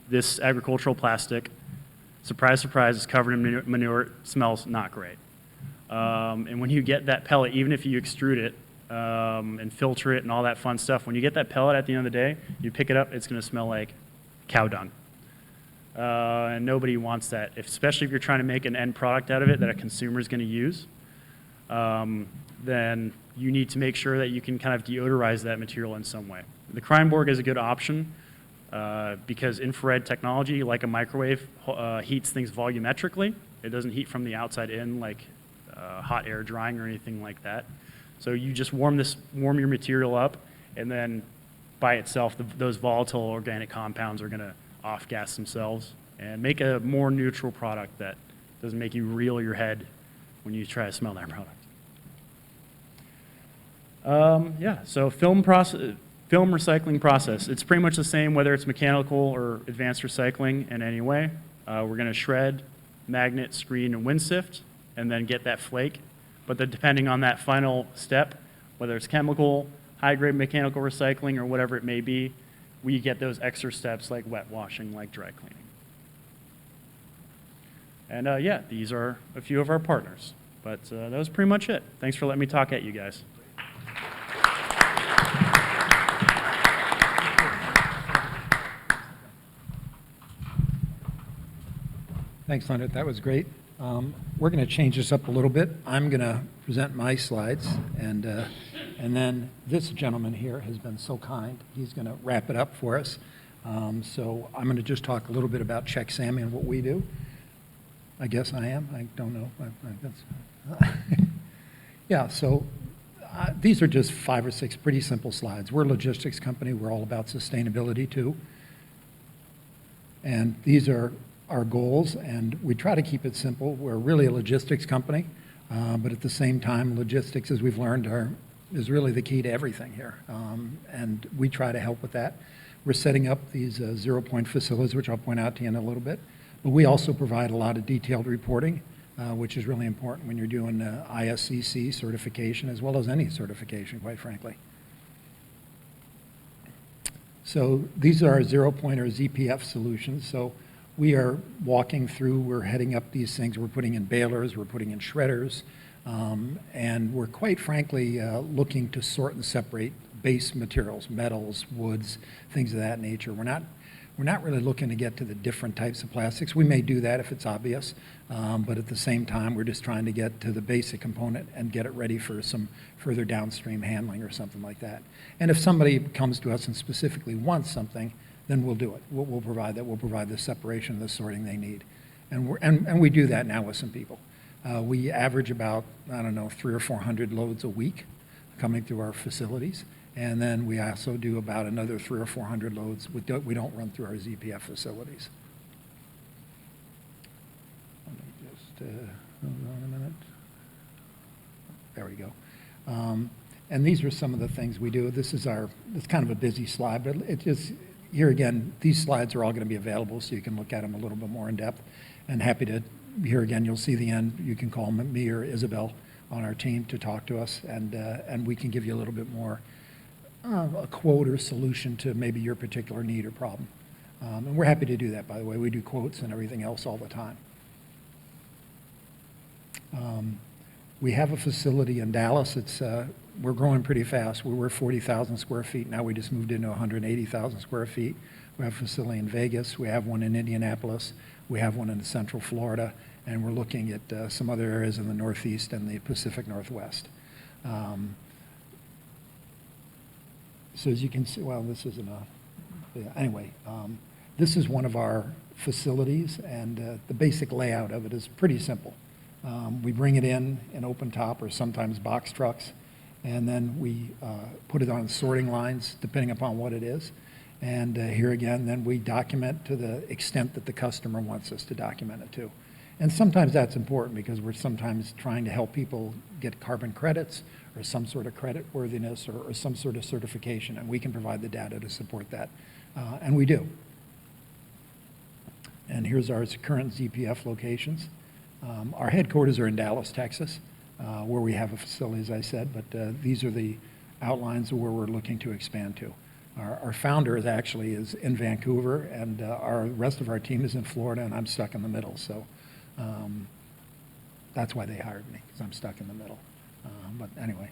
this agricultural plastic, surprise, surprise, is covered in manure. It smells not great. And when you get that pellet, even if you extrude it and filter it and all that fun stuff, when you get that pellet at the end of the day, you pick it up, it's going to smell like cow dung. And nobody wants that, especially if you're trying to make an end product out of it that a consumer is going to use. Then you need to make sure that you can kind of deodorize that material in some way. The Kreinborg is a good option because infrared technology, like a microwave, heats things volumetrically. It doesn't heat from the outside in like hot air drying or anything like that. So you just warm your material up, and then by itself, those volatile organic compounds are going to off-gas themselves and make a more neutral product that doesn't make you reel your head when you try to smell that product. So film recycling process. It's pretty much the same whether it's mechanical or advanced recycling in any way. We're going to shred, magnet, screen, and wind sift, and then get that flake. But then depending on that final step, whether it's chemical, high-grade mechanical recycling, or whatever it may be, we get those extra steps like wet washing, like dry cleaning. And yeah, these are a few of our partners. But that was pretty much it. Thanks for letting me talk at you guys. Thanks, Lennart. That was great. We're going to change this up a little bit. I'm going to present my slides, and then this gentleman here has been so kind. He's going to wrap it up for us. So I'm going to just talk a little bit about CheckSammy and what we do. I guess I am. I don't know. Yeah, so these are just 5 or 6 pretty simple slides. We're a logistics company. We're all about sustainability, too. And these are our goals, and we try to keep it simple. We're really a logistics company, but at the same time, logistics, as we've learned, is really the key to everything here, and we try to help with that. We're setting up these zero-point facilities, which I'll point out to you in a little bit, but we also provide a lot of detailed reporting, which is really important when you're doing ISCC certification, as well as any certification, quite frankly. So these are our zero-point or ZPF solutions. So we are walking through, we're heading up these things, we're putting in balers, we're putting in shredders, and we're quite frankly looking to sort and separate base materials, metals, woods, things of that nature. We're not really looking to get to the different types of plastics. We may do that if it's obvious, but at the same time, we're just trying to get to the basic component and get it ready for some further downstream handling or something like that. And if somebody comes to us and specifically wants something, then we'll do it. We'll provide that. We'll provide the separation, the sorting they need. And we do that now with some people. We average about, 300 or 400 loads a week coming through our facilities. And then we also do about another 300 or 400 loads. We don't run through our ZPF facilities. Let me just, hold on a minute. There we go. And these are some of the things we do. It's kind of a busy slide, but it just, here again, these slides are all going to be available so you can look at them a little bit more in depth. And happy to, here again, you'll see the end. You can call me or Isabel on our team to talk to us, and we can give you a little bit more a quote or solution to maybe your particular need or problem. And we're happy to do that, by the way. We do quotes and everything else all the time. We have a facility in Dallas. We're growing pretty fast. We were 40,000 square feet. Now we just moved into 180,000 square feet. We have a facility in Vegas. We have one in Indianapolis. We have one in Central Florida. And we're looking at some other areas in the Northeast and the Pacific Northwest. So as you can see, well, this isn't anyway, this is one of our facilities, and the basic layout of it is pretty simple. We bring it in open top or sometimes box trucks, and then we put it on sorting lines depending upon what it is. And here again, then we document to the extent that the customer wants us to document it to. And sometimes that's important because we're sometimes trying to help people get carbon credits, or some sort of credit worthiness or some sort of certification, and we can provide the data to support that, and we do. And here's our current ZPF locations. Our headquarters are in Dallas, Texas, where we have a facility, as I said, but these are the outlines of where we're looking to expand to. Our founder is in Vancouver, and our rest of our team is in Florida, and I'm stuck in the middle. So that's why they hired me, because I'm stuck in the middle. But anyway,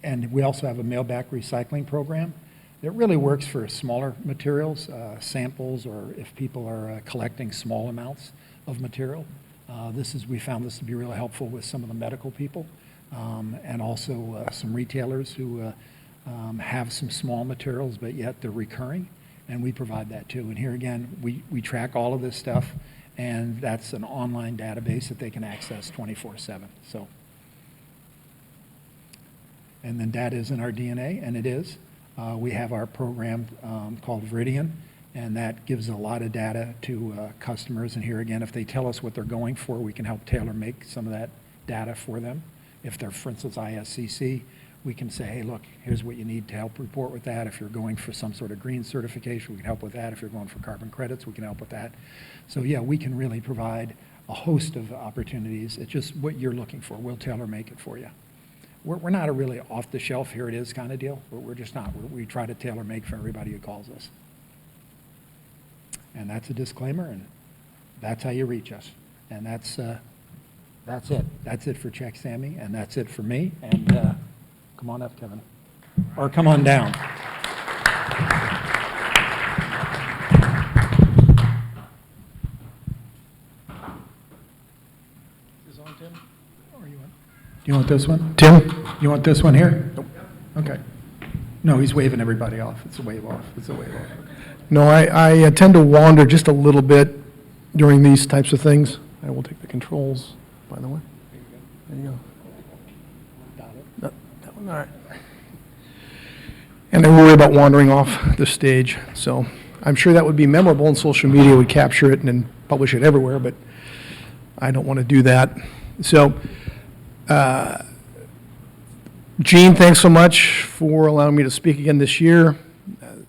and we also have a mail-back recycling program. It really works for smaller materials, samples, or if people are collecting small amounts of material. We found this to be really helpful with some of the medical people, and also some retailers who have some small materials, but yet they're recurring, and we provide that too. And here again, we track all of this stuff, and that's an online database that they can access 24/7. So, and then data is in our DNA, and it is. We have our program called Viridian, and that gives a lot of data to customers. And here again, if they tell us what they're going for, we can help tailor make some of that data for them. If they're, for instance, ISCC, we can say, hey, look, here's what you need to help report with that. If you're going for some sort of green certification, we can help with that. If you're going for carbon credits, we can help with that. So yeah, we can really provide a host of opportunities. It's just what you're looking for. We'll tailor make it for you. We're not a really off-the-shelf, here it is kind of deal. We're just not. We try to tailor make for everybody who calls us. And that's a disclaimer, and that's how you reach us. And that's it. That's it for CheckSammy, and that's it for me. And come on up, Kevin. Or come on down. Is this on, Tim? Or you want? Do you want this one? Tim, you want this one here? Nope. Okay. No, he's waving everybody off. It's a wave off. It's a wave off. No, I tend to wander just a little bit during these types of things. I will take the controls, by the way. There you go. No, that one, all right. And I worry about wandering off the stage, so I'm sure that would be memorable, and social media would capture it and then publish it everywhere, but I don't want to do that. So, Gene, thanks so much for allowing me to speak again this year.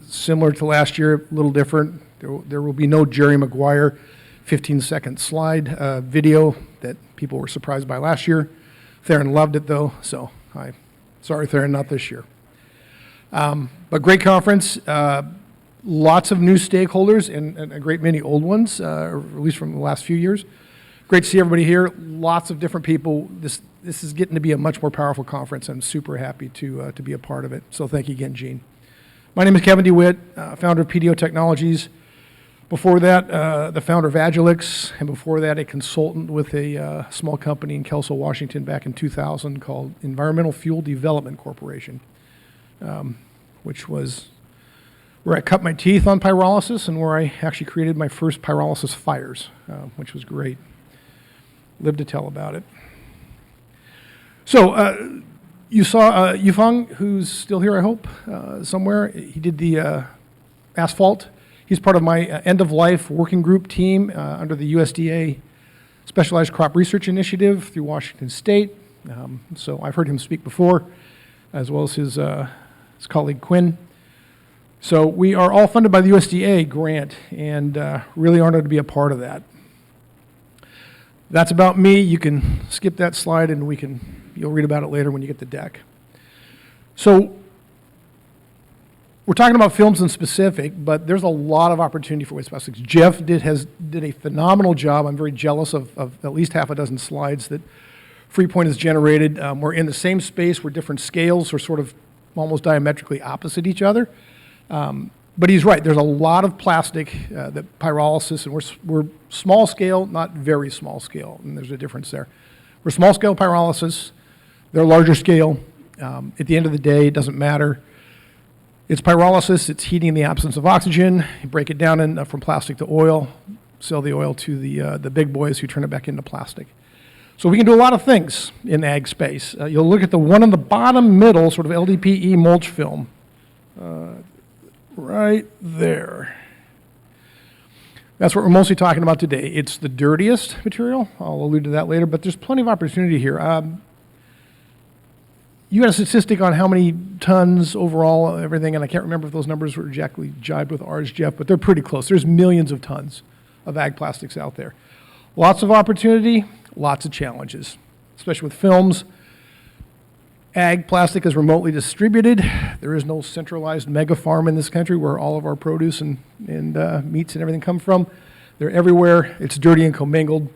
Similar to last year, a little different. There will be no Jerry Maguire 15-second slide video that people were surprised by last year. Theron loved it, though, so sorry, Theron, not this year. But great conference. Lots of new stakeholders and a great many old ones, at least from the last few years. Great to see everybody here. Lots of different people. This is getting to be a much more powerful conference. I'm super happy to be a part of it. So thank you again, Gene. My name is Kevin DeWhitt, founder of PDO Technologies. Before that, the founder of Agilix, and before that, a consultant with a small company in Kelso, Washington back in 2000 called Environmental Fuel Development Corporation, which was where I cut my teeth on pyrolysis and where I actually created my first pyrolysis fires, which was great. Lived to tell about it. So you saw Yufeng, who's still here, I hope, somewhere. He did the asphalt. He's part of my end-of-life working group team under the USDA Specialized Crop Research Initiative through Washington State. So I've heard him speak before, as well as his colleague Quinn. So we are all funded by the USDA grant, and really honored to be a part of that. That's about me. You can skip that slide, and you'll read about it later when you get the deck. So we're talking about films in specific, but there's a lot of opportunity for waste plastics. Jeff did a phenomenal job. I'm very jealous of at least half a dozen slides that FreePoint has generated. We're in the same space. We're different scales. We're sort of almost diametrically opposite each other. But he's right. There's a lot of plastic that pyrolysis, and we're small scale, not very small scale, and there's a difference there. We're small scale pyrolysis. They're larger scale. At the end of the day, it doesn't matter. It's pyrolysis. It's heating in the absence of oxygen. You break it down from plastic to oil, sell the oil to the big boys who turn it back into plastic. So we can do a lot of things in ag space. You'll look at the one on the bottom middle, sort of LDPE mulch film. Right there. That's what we're mostly talking about today. It's the dirtiest material. I'll allude to that later, but there's plenty of opportunity here. You got a statistic on how many tons overall, everything, and I can't remember if those numbers were exactly jibed with ours, Jeff, but they're pretty close. There's millions of tons of ag plastics out there. Lots of opportunity, lots of challenges, especially with films. Ag plastic is remotely distributed. There is no centralized mega farm in this country where all of our produce and meats and everything come from. They're everywhere. It's dirty and commingled.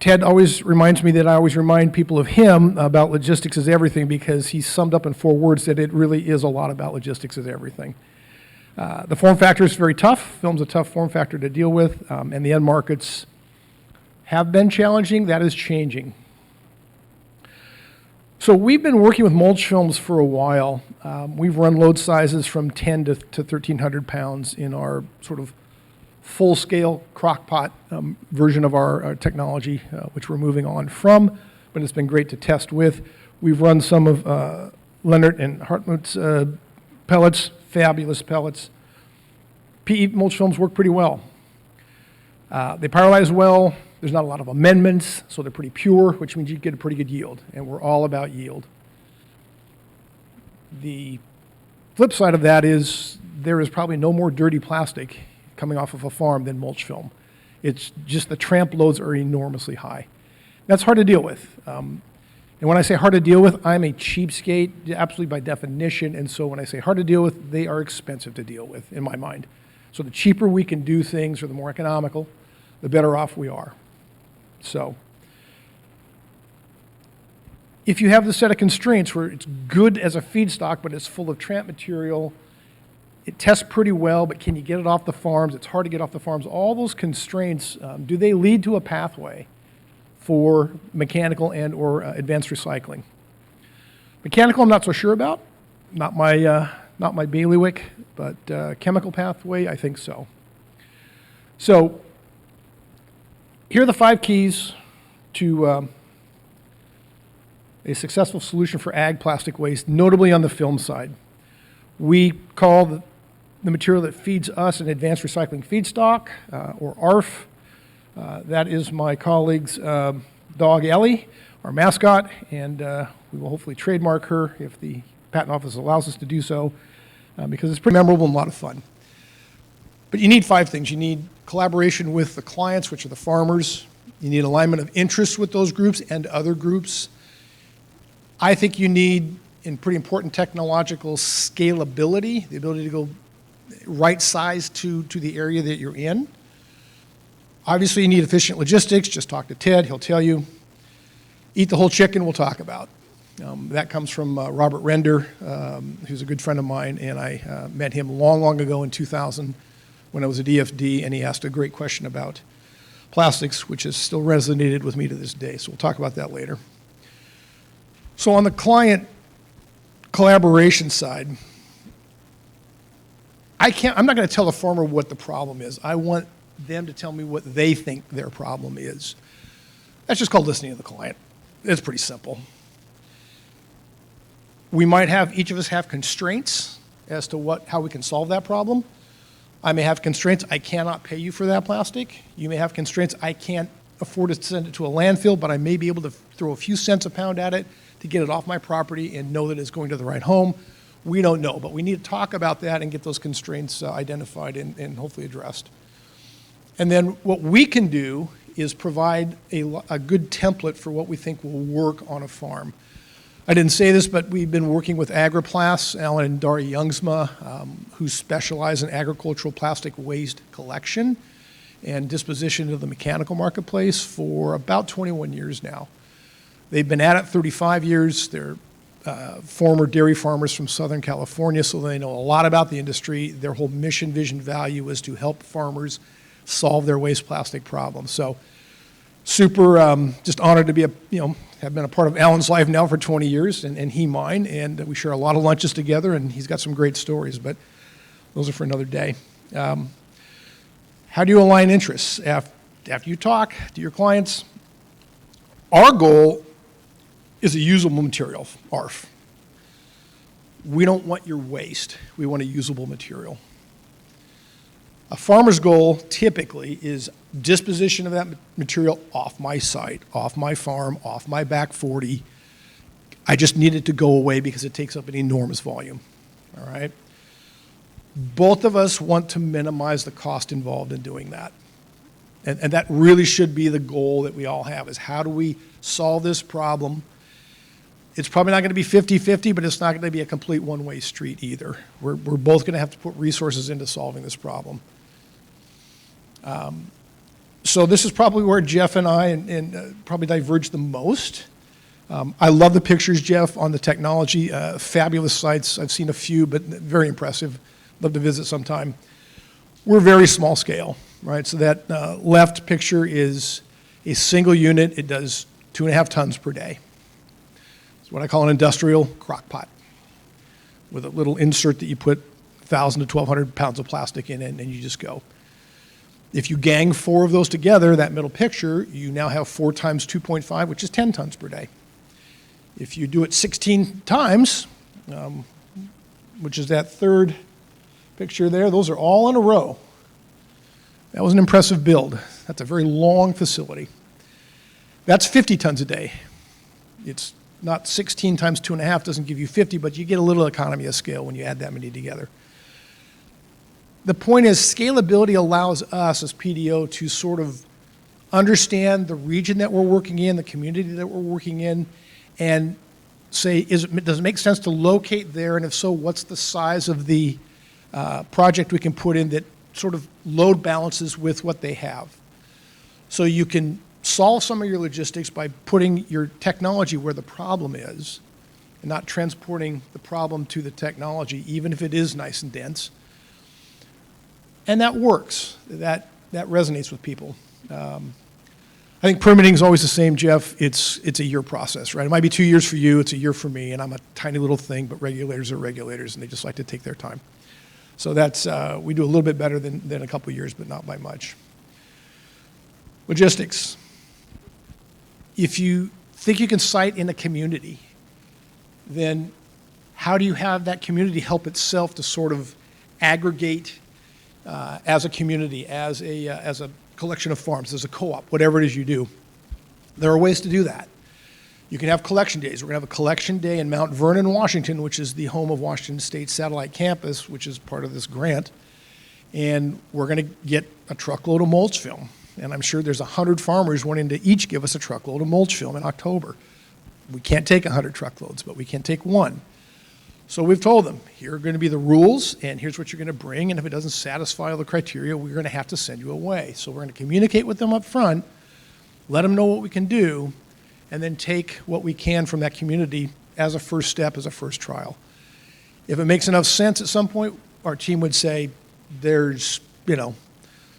Ted always reminds me that I always remind people of him about logistics is everything, because he summed up in 4 words that it really is a lot about logistics is everything. The form factor is very tough. Film's a tough form factor to deal with, and the end markets have been challenging. That is changing. So we've been working with mulch films for a while. We've run load sizes from 10 to 1,300 pounds in our sort of full-scale crock-pot version of our technology, which we're moving on from, but it's been great to test with. We've run some of Lennart and Hartmut's pellets, fabulous pellets. PE mulch films work pretty well. They pyrolyze well. There's not a lot of amendments, so they're pretty pure, which means you get a pretty good yield, and we're all about yield. The flip side of that is there is probably no more dirty plastic coming off of a farm than mulch film. It's just the tramp loads are enormously high. That's hard to deal with. And when I say hard to deal with, I'm a cheapskate, absolutely by definition, and so when I say hard to deal with, they are expensive to deal with, in my mind. So the cheaper we can do things, or the more economical, the better off we are. So if you have the set of constraints where it's good as a feedstock, but it's full of tramp material, it tests pretty well, but can you get it off the farms? It's hard to get off the farms. All those constraints, do they lead to a pathway for mechanical and or advanced recycling? Mechanical, I'm not so sure about. Not my bailiwick, but chemical pathway, I think so. So here are the 5 keys to a successful solution for ag plastic waste, notably on the film side. We call the material that feeds us an advanced recycling feedstock, or ARF. That is my colleague's dog, Ellie, our mascot, and we will hopefully trademark her if the patent office allows us to do so, because it's pretty memorable and a lot of fun. But you need 5 things. You need collaboration with the clients, which are the farmers. You need alignment of interests with those groups and other groups. I think you need, in pretty important, technological scalability, the ability to go right size to the area that you're in. Obviously, you need efficient logistics. Just talk to Ted. He'll tell you. Eat the whole chicken, we'll talk about. That comes from Robert Render, who's a good friend of mine, and I met him long, long ago in 2000 when I was at EFD, and he asked a great question about plastics, which has still resonated with me to this day. So we'll talk about that later. So on the client collaboration side, I'm not going to tell the farmer what the problem is. I want them to tell me what they think their problem is. That's just called listening to the client. It's pretty simple. We might have, each of us have constraints as to how we can solve that problem. I may have constraints, I cannot pay you for that plastic. You may have constraints, I can't afford to send it to a landfill, but I may be able to throw a few cents a pound at it to get it off my property and know that it's going to the right home. We don't know, but we need to talk about that and get those constraints identified and hopefully addressed. And then what we can do is provide a good template for what we think will work on a farm. I didn't say this, but we've been working with Agriplas, Alan and Dari Youngsma, who specialize in agricultural plastic waste collection and disposition to the mechanical marketplace for about 21 years now. They've been at it 35 years. They're former dairy farmers from Southern California, so they know a lot about the industry. Their whole mission, vision, value is to help farmers solve their waste plastic problems. So super just honored to be have been a part of Alan's life now for 20 years, and he mine, and we share a lot of lunches together, and he's got some great stories, but those are for another day. How do you align interests? After you talk to your clients, our goal is a usable material, ARF. We don't want your waste. We want a usable material. A farmer's goal typically is disposition of that material off my site, off my farm, off my back 40, I just need it to go away because it takes up an enormous volume, all right? Both of us want to minimize the cost involved in doing that. And that really should be the goal that we all have, is how do we solve this problem? It's probably not going to be 50-50, but it's not going to be a complete one-way street either. We're both going to have to put resources into solving this problem. So this is probably where Jeff and I probably diverge the most. I love the pictures, Jeff, on the technology. Fabulous sites. I've seen a few, but very impressive. Love to visit sometime. We're very small scale, right? So that left picture is a single unit. It does 2.5 tons per day. It's what I call an industrial crock pot with a little insert that you put 1,000 to 1,200 pounds of plastic in it, and you just go. If you gang 4 of those together, that middle picture, you now have 4 times 2.5, which is 10 tons per day. If you do it 16 times, which is that third picture there, those are all in a row. That was an impressive build. That's a very long facility. That's 50 tons a day. It's not 16 times 2.5 doesn't give you 50, but you get a little economy of scale when you add that many together. The point is, scalability allows us as PDO to sort of understand the region that we're working in, the community that we're working in, and say, does it make sense to locate there? And if so, what's the size of the project we can put in that sort of load balances with what they have? So you can solve some of your logistics by putting your technology where the problem is and not transporting the problem to the technology, even if it is nice and dense. And that works. That resonates with people. I think permitting is always the same, Jeff. It's a year process, right? It might be 2 years for you, it's a year for me, and I'm a tiny little thing, but regulators are regulators, and they just like to take their time. So that's, we do a little bit better than a couple of years, but not by much. Logistics. If you think you can site in a community, then how do you have that community help itself to sort of aggregate as a community, as a collection of farms, as a co-op, whatever it is you do? There are ways to do that. You can have collection days. We're going to have a collection day in Mount Vernon, Washington, which is the home of Washington State Satellite Campus, which is part of this grant. And we're going to get a truckload of mulch film. And I'm sure there's 100 farmers wanting to each give us a truckload of mulch film in October. We can't take 100 truckloads, but we can take 1. So we've told them, here are going to be the rules, and here's what you're going to bring, and if it doesn't satisfy all the criteria, we're going to have to send you away. So we're going to communicate with them up front, let them know what we can do, and then take what we can from that community as a first step, as a first trial. If it makes enough sense at some point, our team would say, there's,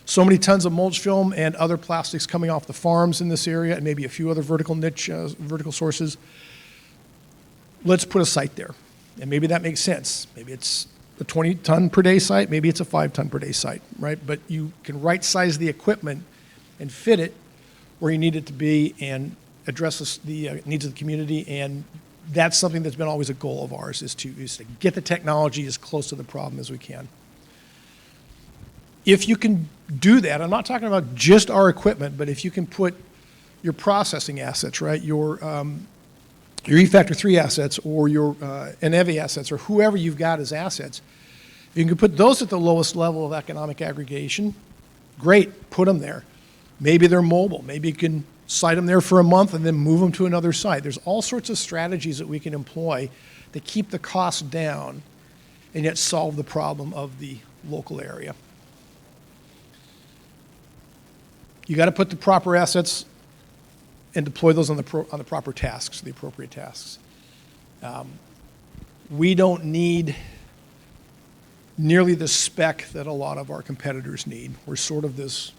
so many tons of mulch film and other plastics coming off the farms in this area, and maybe a few other vertical niche, vertical sources. Let's put a site there. And maybe that makes sense. Maybe it's a 20-ton per day site. Maybe it's a 5-ton per day site, right? But you can right-size the equipment and fit it where you need it to be and address the needs of the community. And that's something that's been always a goal of ours, is to get the technology as close to the problem as we can. If you can do that, I'm not talking about just our equipment, but if you can put your processing assets, right, your E-Factor 3 assets or your NEVI assets or whoever you've got as assets, if you can put those at the lowest level of economic aggregation, great, put them there. Maybe they're mobile. Maybe you can site them there for a month and then move them to another site. There's all sorts of strategies that we can employ to keep the cost down and yet solve the problem of the local area. You got to put the proper assets and deploy those on the proper tasks, the appropriate tasks. We don't need nearly the spec that a lot of our competitors need. We're sort of this,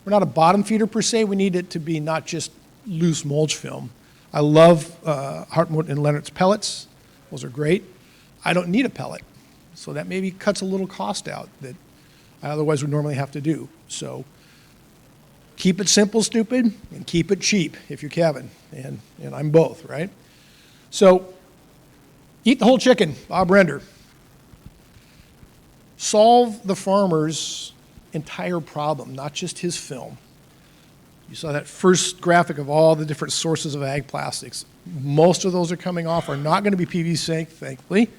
we're not a bottom feeder per se. We need it to be not just loose mulch film. I love Hartmut and Lennart's pellets. Those are great. I don't need a pellet. So that maybe cuts a little cost out that I otherwise would normally have to do. So keep it simple, stupid, and keep it cheap if you're Kevin, and I'm both, right? So eat the whole chicken, Bob Render. Solve the farmer's entire problem, not just his film. You saw that first graphic of all the different sources of ag plastics. Most of those are coming off are not going to be PVC, thankfully.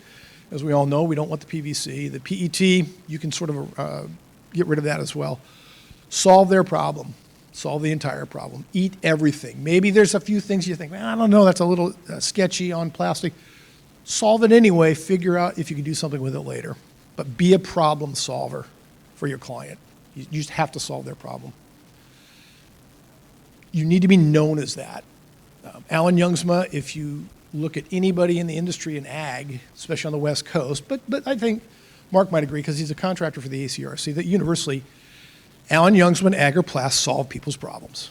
As we all know, we don't want the PVC. The PET, you can sort of get rid of that as well. Solve their problem. Solve the entire problem. Eat everything. Maybe there's a few things you think, I don't know, that's a little sketchy on plastic. Solve it anyway. Figure out if you can do something with it later. But be a problem solver for your client. You just have to solve their problem. You need to be known as that. Alan Youngsma, if you look at anybody in the industry in ag, especially on the West Coast, but I think Mark might agree because he's a contractor for the APRC, that universally, Alan Youngsma and Agriplast solve people's problems.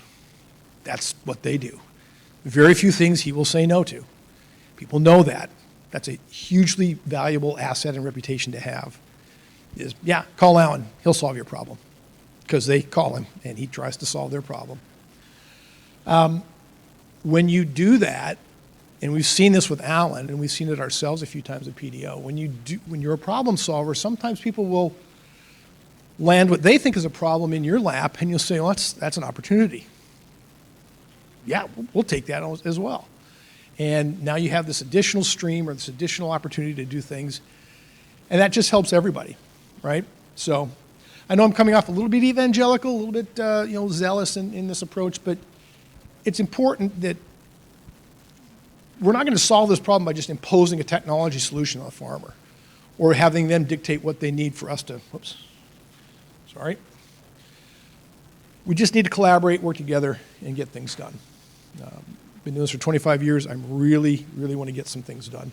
That's what they do. Very few things he will say no to. People know that. That's a hugely valuable asset and reputation to have. Is, yeah, call Alan. He'll solve your problem. Because they call him, and he tries to solve their problem. When you do that, and we've seen this with Alan, and we've seen it ourselves a few times at PDO, when you're a problem solver, sometimes people will land what they think is a problem in your lap, and you'll say, well, that's an opportunity. Yeah, we'll take that as well. And now you have this additional stream or this additional opportunity to do things, and that just helps everybody, right? So I know I'm coming off a little bit evangelical, a little bit zealous in this approach, but it's important that we're not going to solve this problem by just imposing a technology solution on the farmer or having them dictate what they need for us to, We just need to collaborate, work together, and get things done. Been doing this for 25 years. I really, really want to get some things done.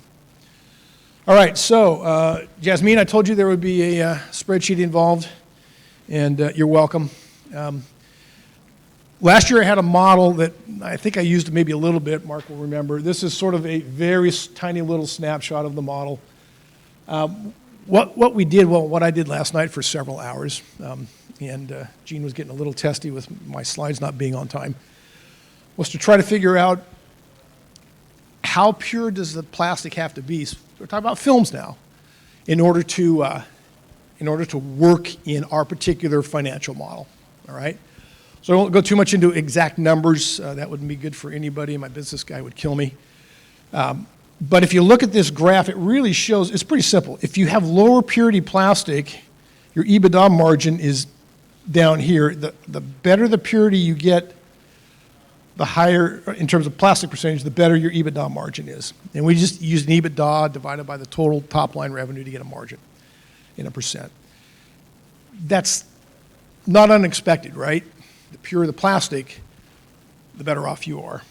All right, so Jasmine, I told you there would be a spreadsheet involved, and you're welcome. Last year I had a model that I think I used maybe a little bit, Mark will remember. This is sort of a very tiny little snapshot of the model. What we did, what I did last night for several hours, and Gene was getting a little testy with my slides not being on time, was to try to figure out how pure does the plastic have to be, we're talking about films now, in order to work in our particular financial model, all right? So I won't go too much into exact numbers. That wouldn't be good for anybody. My business guy would kill me. But if you look at this graph, it really shows, it's pretty simple. If you have lower purity plastic, your EBITDA margin is down here. The better the purity you get, the higher, in terms of plastic percentage, the better your EBITDA margin is. And we just use an EBITDA divided by the total top line revenue to get a margin in a percent. That's not unexpected, right? The purer the plastic, the better off you are.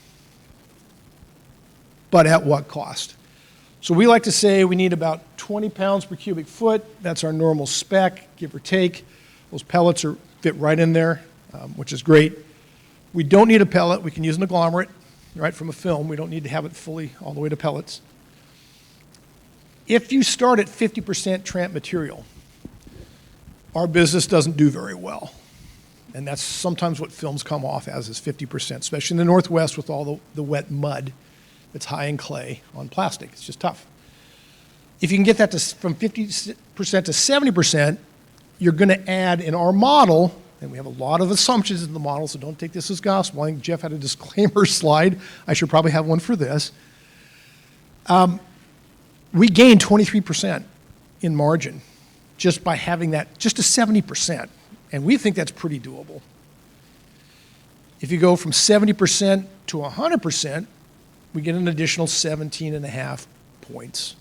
But at what cost? So we like to say we need about 20 pounds per cubic foot. That's our normal spec, give or take. Those pellets fit right in there, which is great. We don't need a pellet. We can use an agglomerate, right, from a film. We don't need to have it fully all the way to pellets. If you start at 50% tramp material, our business doesn't do very well. And that's sometimes what films come off as is 50%, especially in the Northwest with all the wet mud that's high in clay on plastic. It's just tough. If you can get that from 50% to 70%, you're going to add in our model, and we have a lot of assumptions in the model, so don't take this as gospel. I think Jeff had a disclaimer slide. I should probably have one for this. We gained 23% in margin just by having that, just to 70%. And we think that's pretty doable. If you go from 70% to 100%, we get an additional 17.5 points.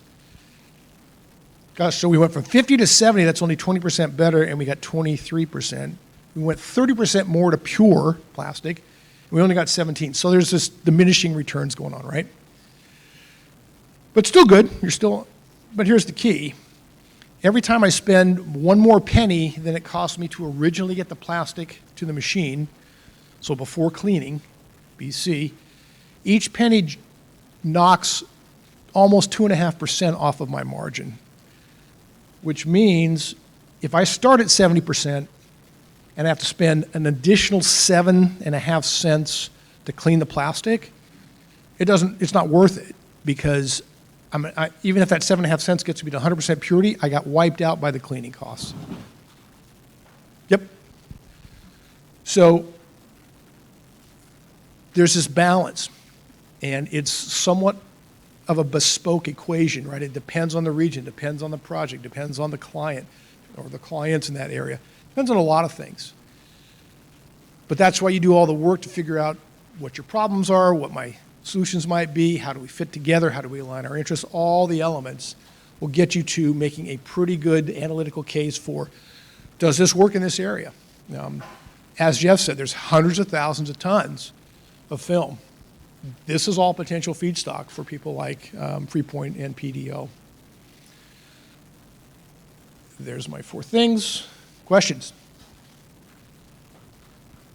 Gosh, so we went from 50 to 70, that's only 20% better, and we got 23%. We went 30% more to pure plastic, and we only got 17. So there's this diminishing returns going on, right? But still good, but here's the key. Every time I spend one more penny than it cost me to originally get the plastic to the machine, so before cleaning, BC, each penny knocks almost 2.5% off of my margin, which means if I start at 70% and I have to spend an additional 7.5 cents to clean the plastic, it's not worth it, because even if that 7.5 cents gets me to 100% purity, I got wiped out by the cleaning costs. Yep. So there's this balance. And it's somewhat of a bespoke equation, right? It depends on the region, depends on the project, depends on the client or the clients in that area. Depends on a lot of things. But that's why you do all the work to figure out what your problems are, what my solutions might be, how do we fit together, how do we align our interests. All the elements will get you to making a pretty good analytical case for, does this work in this area? As Jeff said, there's hundreds of thousands of tons of film. This is all potential feedstock for people like Freepoint and PDO. There's my 4 things. Questions?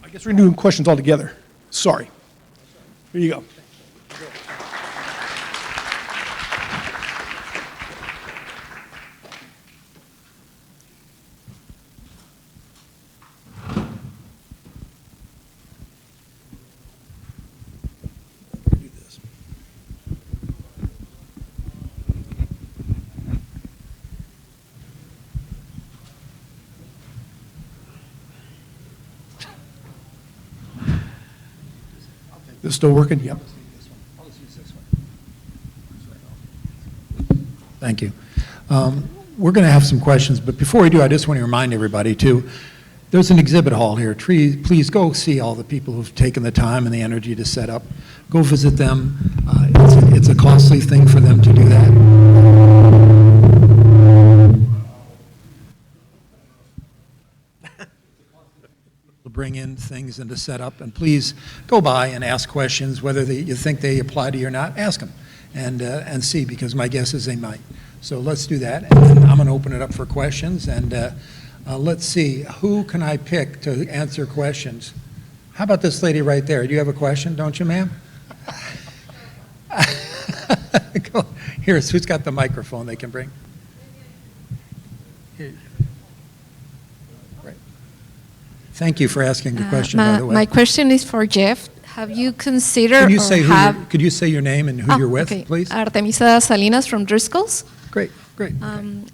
I guess we're doing questions all together. Sorry. Here you go. This still working? Yep. Thank you. We're going to have some questions, but before we do, I just want to remind everybody too, there's an exhibit hall here. Please go see all the people who've taken the time and the energy to set up. Go visit them. It's a costly thing for them to do that. Bring in things and to set up, and please go by and ask questions, whether you think they apply to you or not. Ask them and see, because my guess is they might. So let's do that, and then I'm going to open it up for questions, and let's see, who can I pick to answer questions? How about this lady right there? Do you have a question, don't you, ma'am? Here's who's got the microphone they can bring. Here. Thank you for asking the question, by the way. My question is for Jeff. Have you considered could you say your name and who you're with, okay. please? Artemisa Salinas from Driscoll's. Great.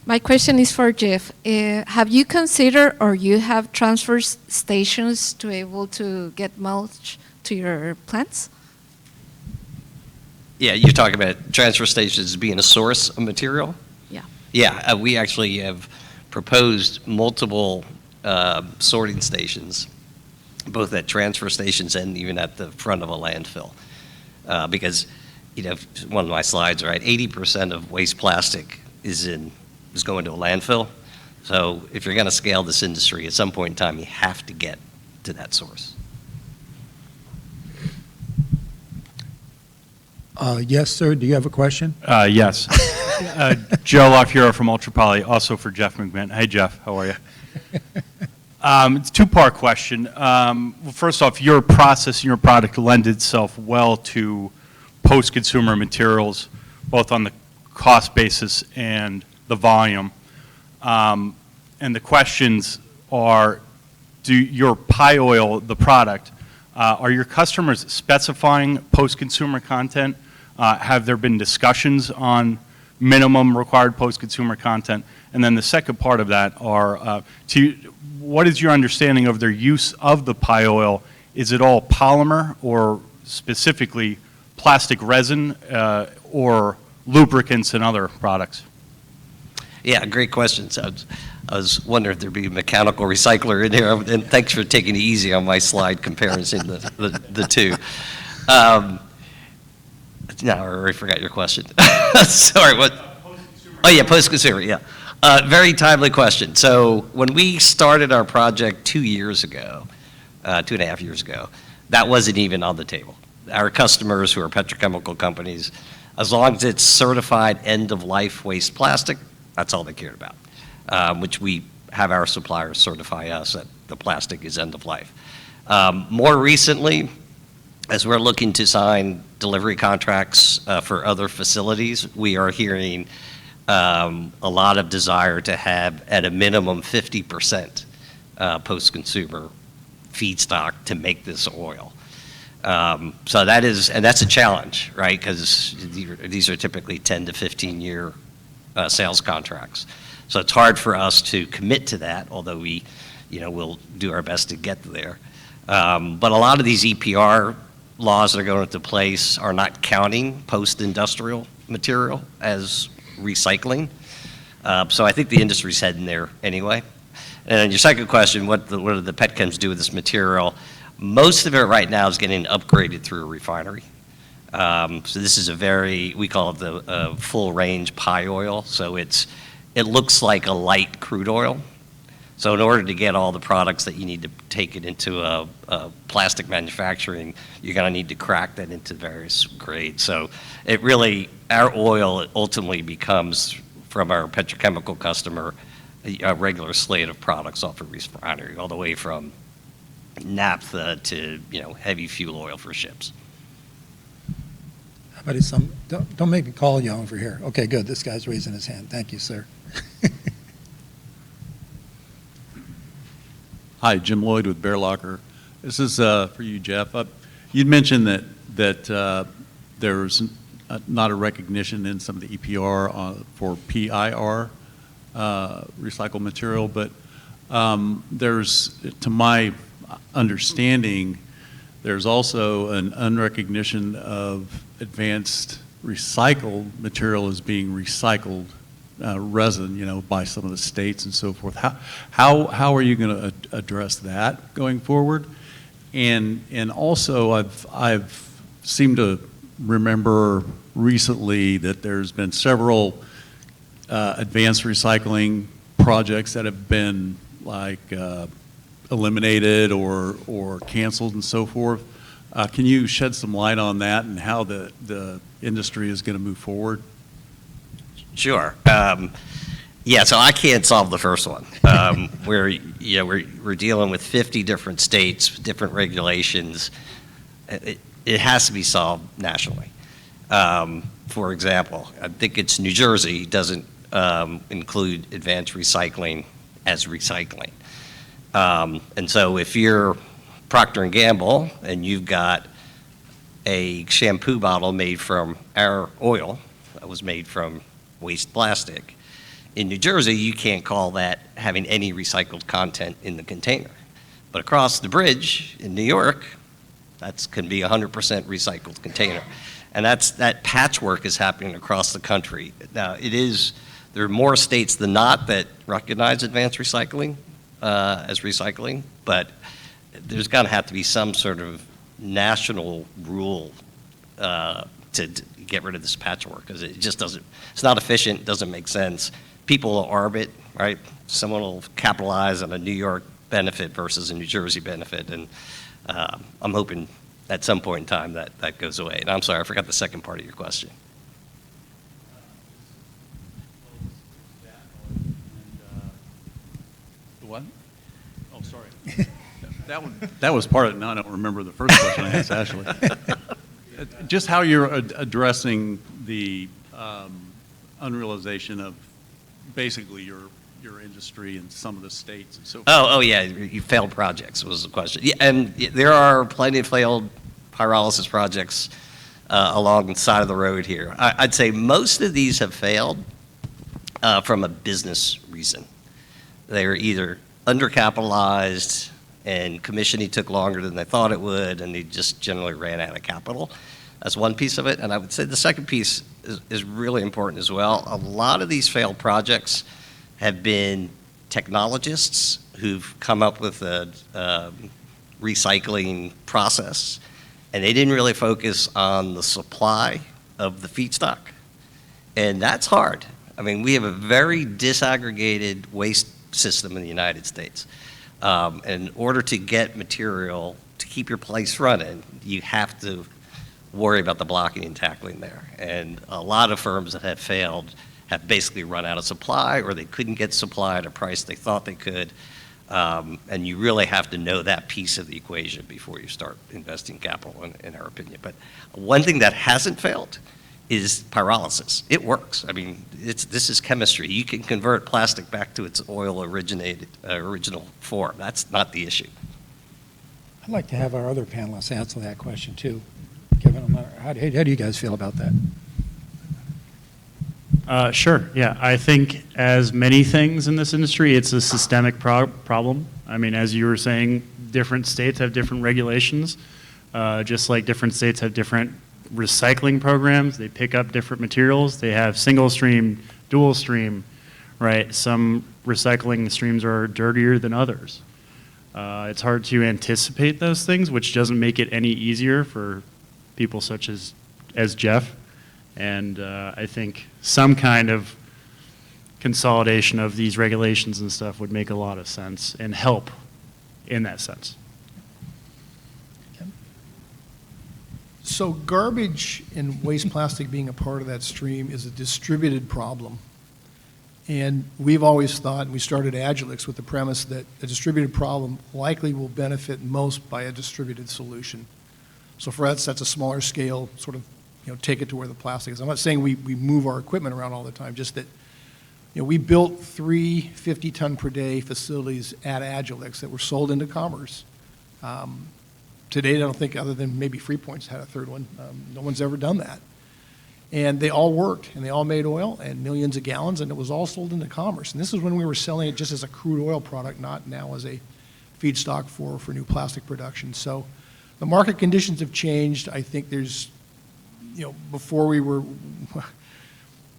My question is for Jeff. Have you considered, or you have transfer stations to able to get mulch to your plants? Yeah, you're talking about transfer stations being a source of material? Yeah. Yeah, we actually have proposed multiple sorting stations, both at transfer stations and even at the front of a landfill. Because, one of my slides, right, 80% of waste plastic is going to a landfill. So if you're going to scale this industry, at some point in time, you have to get to that source. Yes, sir. Do you have a question? Yes. Joe LaFiora from Ultra Poly, also for Jeff McMahon. Hey, Jeff, how are you? It's a 2-part question. Well, first off, your process and your product lend itself well to post-consumer materials, both on the cost basis and the volume. And the questions are, do your pie oil, the product, are your customers specifying post-consumer content? Have there been discussions on minimum required post-consumer content? And then the second part of that are, what is your understanding of their use of the pie oil? Is it all polymer, or specifically plastic resin, or lubricants and other products? Yeah, great questions. I was wondering if there'd be a mechanical recycler in here, and thanks for taking it easy on my slide comparing the two. No, I already forgot your question. Sorry, what? Oh yeah, post-consumer, yeah. Very timely question. So when we started our project 2 years ago, 2.5 years ago, that wasn't even on the table. Our customers, who are petrochemical companies, as long as it's certified end-of-life waste plastic, that's all they cared about, which we have our suppliers certify us that the plastic is end-of-life. More recently, as we're looking to sign delivery contracts for other facilities, we are hearing a lot of desire to have, at a minimum, 50% post-consumer feedstock to make this oil. So that is, and that's a challenge, right? Because these are typically 10 to 15-year sales contracts. So it's hard for us to commit to that, although we, we'll do our best to get there. But a lot of these EPR laws that are going into place are not counting post-industrial material as recycling. So I think the industry's heading there anyway. And your second question, what do the petchems do with this material? Most of it right now is getting upgraded through a refinery. So this is we call it the full range pie oil. So it looks like a light crude oil. So in order to get all the products that you need to take it into a plastic manufacturing, you're going to need to crack that into various grades. So our oil ultimately becomes, from our petrochemical customer, a regular slate of products off a refinery, all the way from naphtha to heavy fuel oil for ships. How about don't make me call you over here. Okay, good. This guy's raising his hand. Thank you, sir. Hi, Jim Lloyd with Bear Locker. This is for you, Jeff. You'd mentioned that there's not a recognition in some of the EPR for PIR recycled material, but there's, to my understanding, there's also an unrecognition of advanced recycled material as being recycled resin, by some of the states and so forth. How are you going to address that going forward? And also, I've seemed to remember recently that there's been several advanced recycling projects that have been eliminated or canceled and so forth. Can you shed some light on that and how the industry is going to move forward? Sure. So I can't solve the first one. We're dealing with 50 different states, different regulations. It has to be solved nationally. For example, I think it's New Jersey doesn't include advanced recycling as recycling. And so if you're Procter & Gamble and you've got a shampoo bottle made from our oil that was made from waste plastic, in New Jersey you can't call that having any recycled content in the container. But across the bridge in New York, that can be 100% recycled container. And that patchwork is happening across the country. Now, there are more states than not that recognize advanced recycling as recycling, but there's going to have to be some sort of national rule to get rid of this patchwork, because it just doesn't, it's not efficient, doesn't make sense. People will arb it, right? Someone will capitalize on a New York benefit versus a New Jersey benefit, and I'm hoping at some point in time that goes away. And I'm sorry, I forgot the second part of your question. What? Oh, sorry. That was part of it. Now I don't remember the first question I asked, actually. Just how you're addressing the unrealization of basically your industry in some of the states and so forth. Oh yeah, you failed projects was the question. Yeah, and there are plenty of failed pyrolysis projects along the side of the road here. I'd say most of these have failed from a business reason. They were either undercapitalized and commissioning took longer than they thought it would, and they just generally ran out of capital. That's one piece of it. And I would say the second piece is really important as well. A lot of these failed projects have been technologists who've come up with a recycling process, and they didn't really focus on the supply of the feedstock. And that's hard. I mean, we have a very disaggregated waste system in the United States. In order to get material to keep your place running, you have to worry about the blocking and tackling there. And a lot of firms that have failed have basically run out of supply, or they couldn't get supply at a price they thought they could. And you really have to know that piece of the equation before you start investing capital, in our opinion. But one thing that hasn't failed is pyrolysis. It works. I mean, this is chemistry. You can convert plastic back to its original form. That's not the issue. I'd like to have our other panelists answer that question too. Kevin, how do you guys feel about that? Sure, yeah. I think as many things in this industry, it's a systemic problem. I mean, as you were saying, different states have different regulations. Just like different states have different recycling programs, they pick up different materials. They have single stream, dual stream, right? Some recycling streams are dirtier than others. It's hard to anticipate those things, which doesn't make it any easier for people such as Jeff. And I think some kind of consolidation of these regulations and stuff would make a lot of sense and help in that sense. So garbage and waste plastic being a part of that stream is a distributed problem. And we've always thought, and we started Agilix with the premise that a distributed problem likely will benefit most by a distributed solution. So for us, that's a smaller scale, sort of, take it to where the plastic is. I'm not saying we move our equipment around all the time, just that, we built 3 50-ton per day facilities at Agilix that were sold into commerce. Today, I don't think, other than maybe Freepoint's had a third one, no one's ever done that. And they all worked, and they all made oil, and millions of gallons, and it was all sold into commerce. And this is when we were selling it just as a crude oil product, not now as a feedstock for new plastic production. So the market conditions have changed. I think there's, before we were,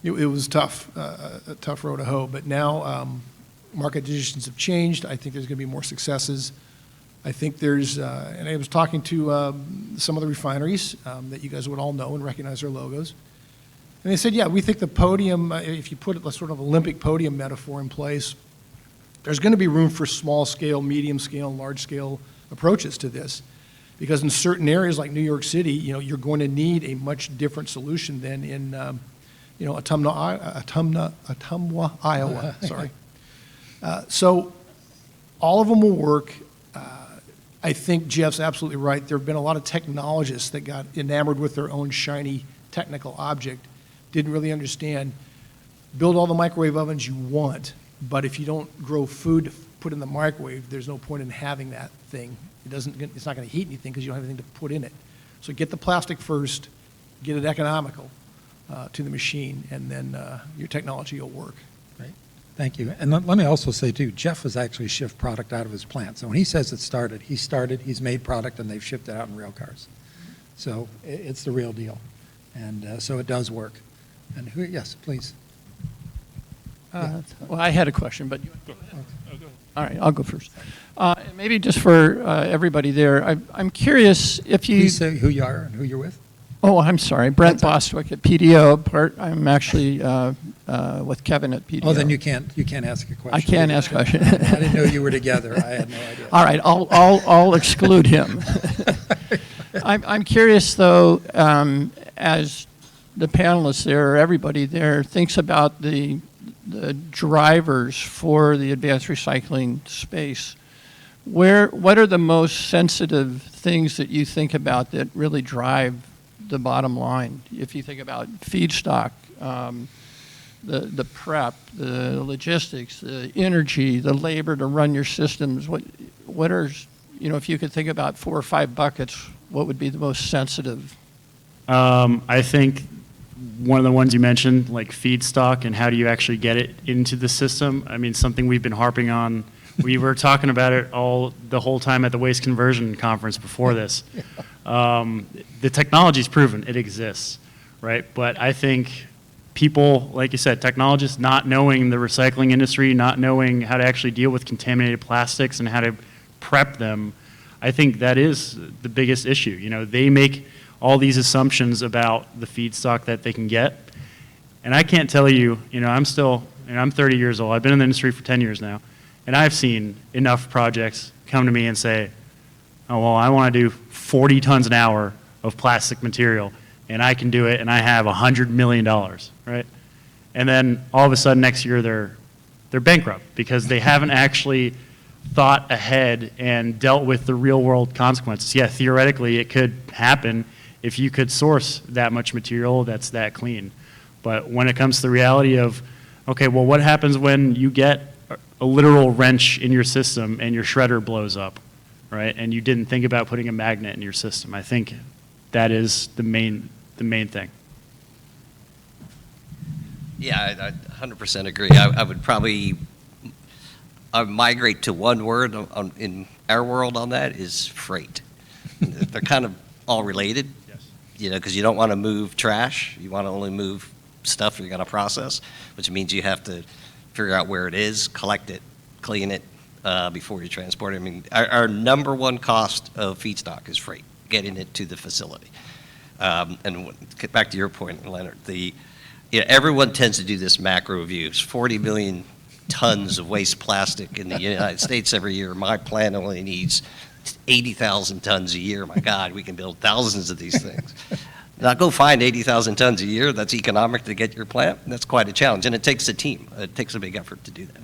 it was tough, a tough road to hoe. But now market conditions have changed. I think there's going to be more successes. I think there's, and I was talking to some of the refineries that you guys would all know and recognize their logos. And they said, yeah, we think the podium, if you put a sort of Olympic podium metaphor in place, there's going to be room for small scale, medium scale, and large scale approaches to this. Because in certain areas like New York City, you're going to need a much different solution than in, Ottumwa, Iowa, sorry. So all of them will work. I think Jeff's absolutely right. There have been a lot of technologists that got enamored with their own shiny technical object, didn't really understand, build all the microwave ovens you want, but if you don't grow food to put in the microwave, there's no point in having that thing. It's not going to heat anything because you don't have anything to put in it. So get the plastic first, get it economical to the machine, and then your technology will work. Great. Thank you. And let me also say, too, Jeff has actually shipped product out of his plant. So when he says it started, he's made product, and they've shipped it out in rail cars. So it's the real deal. And so it does work. And yes, please. Well, I had a question, but all right, I'll go first. Maybe just for everybody there, I'm curious if you... Please say who you are and who you're with. Oh, I'm sorry. Brent Bostwick at PDO. I'm actually with Kevin at PDO. Oh, then you can't ask a question. I can't ask a question. I didn't know you were together. I had no idea. All right, I'll exclude him. I'm curious, though, as the panelists there, or everybody there, thinks about the drivers for the advanced recycling space. What are the most sensitive things that you think about that really drive the bottom line? If you think about feedstock, the prep, the logistics, the energy, the labor to run your systems, what are, if you could think about 4 or 5 buckets, what would be the most sensitive? I think one of the ones you mentioned, like feedstock and how do you actually get it into the system. I mean, something we've been harping on. We were talking about it the whole time at the waste conversion conference before this. The technology's proven, it exists, right? But I think people, like you said, technologists not knowing the recycling industry, not knowing how to actually deal with contaminated plastics and how to prep them, I think that is the biggest issue. They make all these assumptions about the feedstock that they can get. And I can't tell you, I'm 30 years old. I've been in the industry for 10 years now. And I've seen enough projects come to me and say, oh, well, I want to do 40 tons an hour of plastic material, and I can do it, and I have $100 million, right? And then all of a sudden next year they're bankrupt because they haven't actually thought ahead and dealt with the real world consequences. Yeah, theoretically it could happen if you could source that much material that's that clean. But when it comes to the reality of, okay, well, what happens when you get a literal wrench in your system and your shredder blows up, right? And you didn't think about putting a magnet in your system. I think that is the main thing. Yeah, I 100% agree. I would probably migrate to one word in our world on that is freight. They're kind of all related. Yes. You know, because you don't want to move trash. You want to only move stuff you're going to process, which means you have to figure out where it is, collect it, clean it before you transport it. I mean, our number one cost of feedstock is freight, getting it to the facility. And get back to your point, Lennart, everyone tends to do this macro view. It's 40 million tons of waste plastic in the United States every year. My plant only needs 80,000 tons a year. My God, we can build thousands of these things. Now go find 80,000 tons a year. That's economic to get your plant. That's quite a challenge, and it takes a team. It takes a big effort to do that.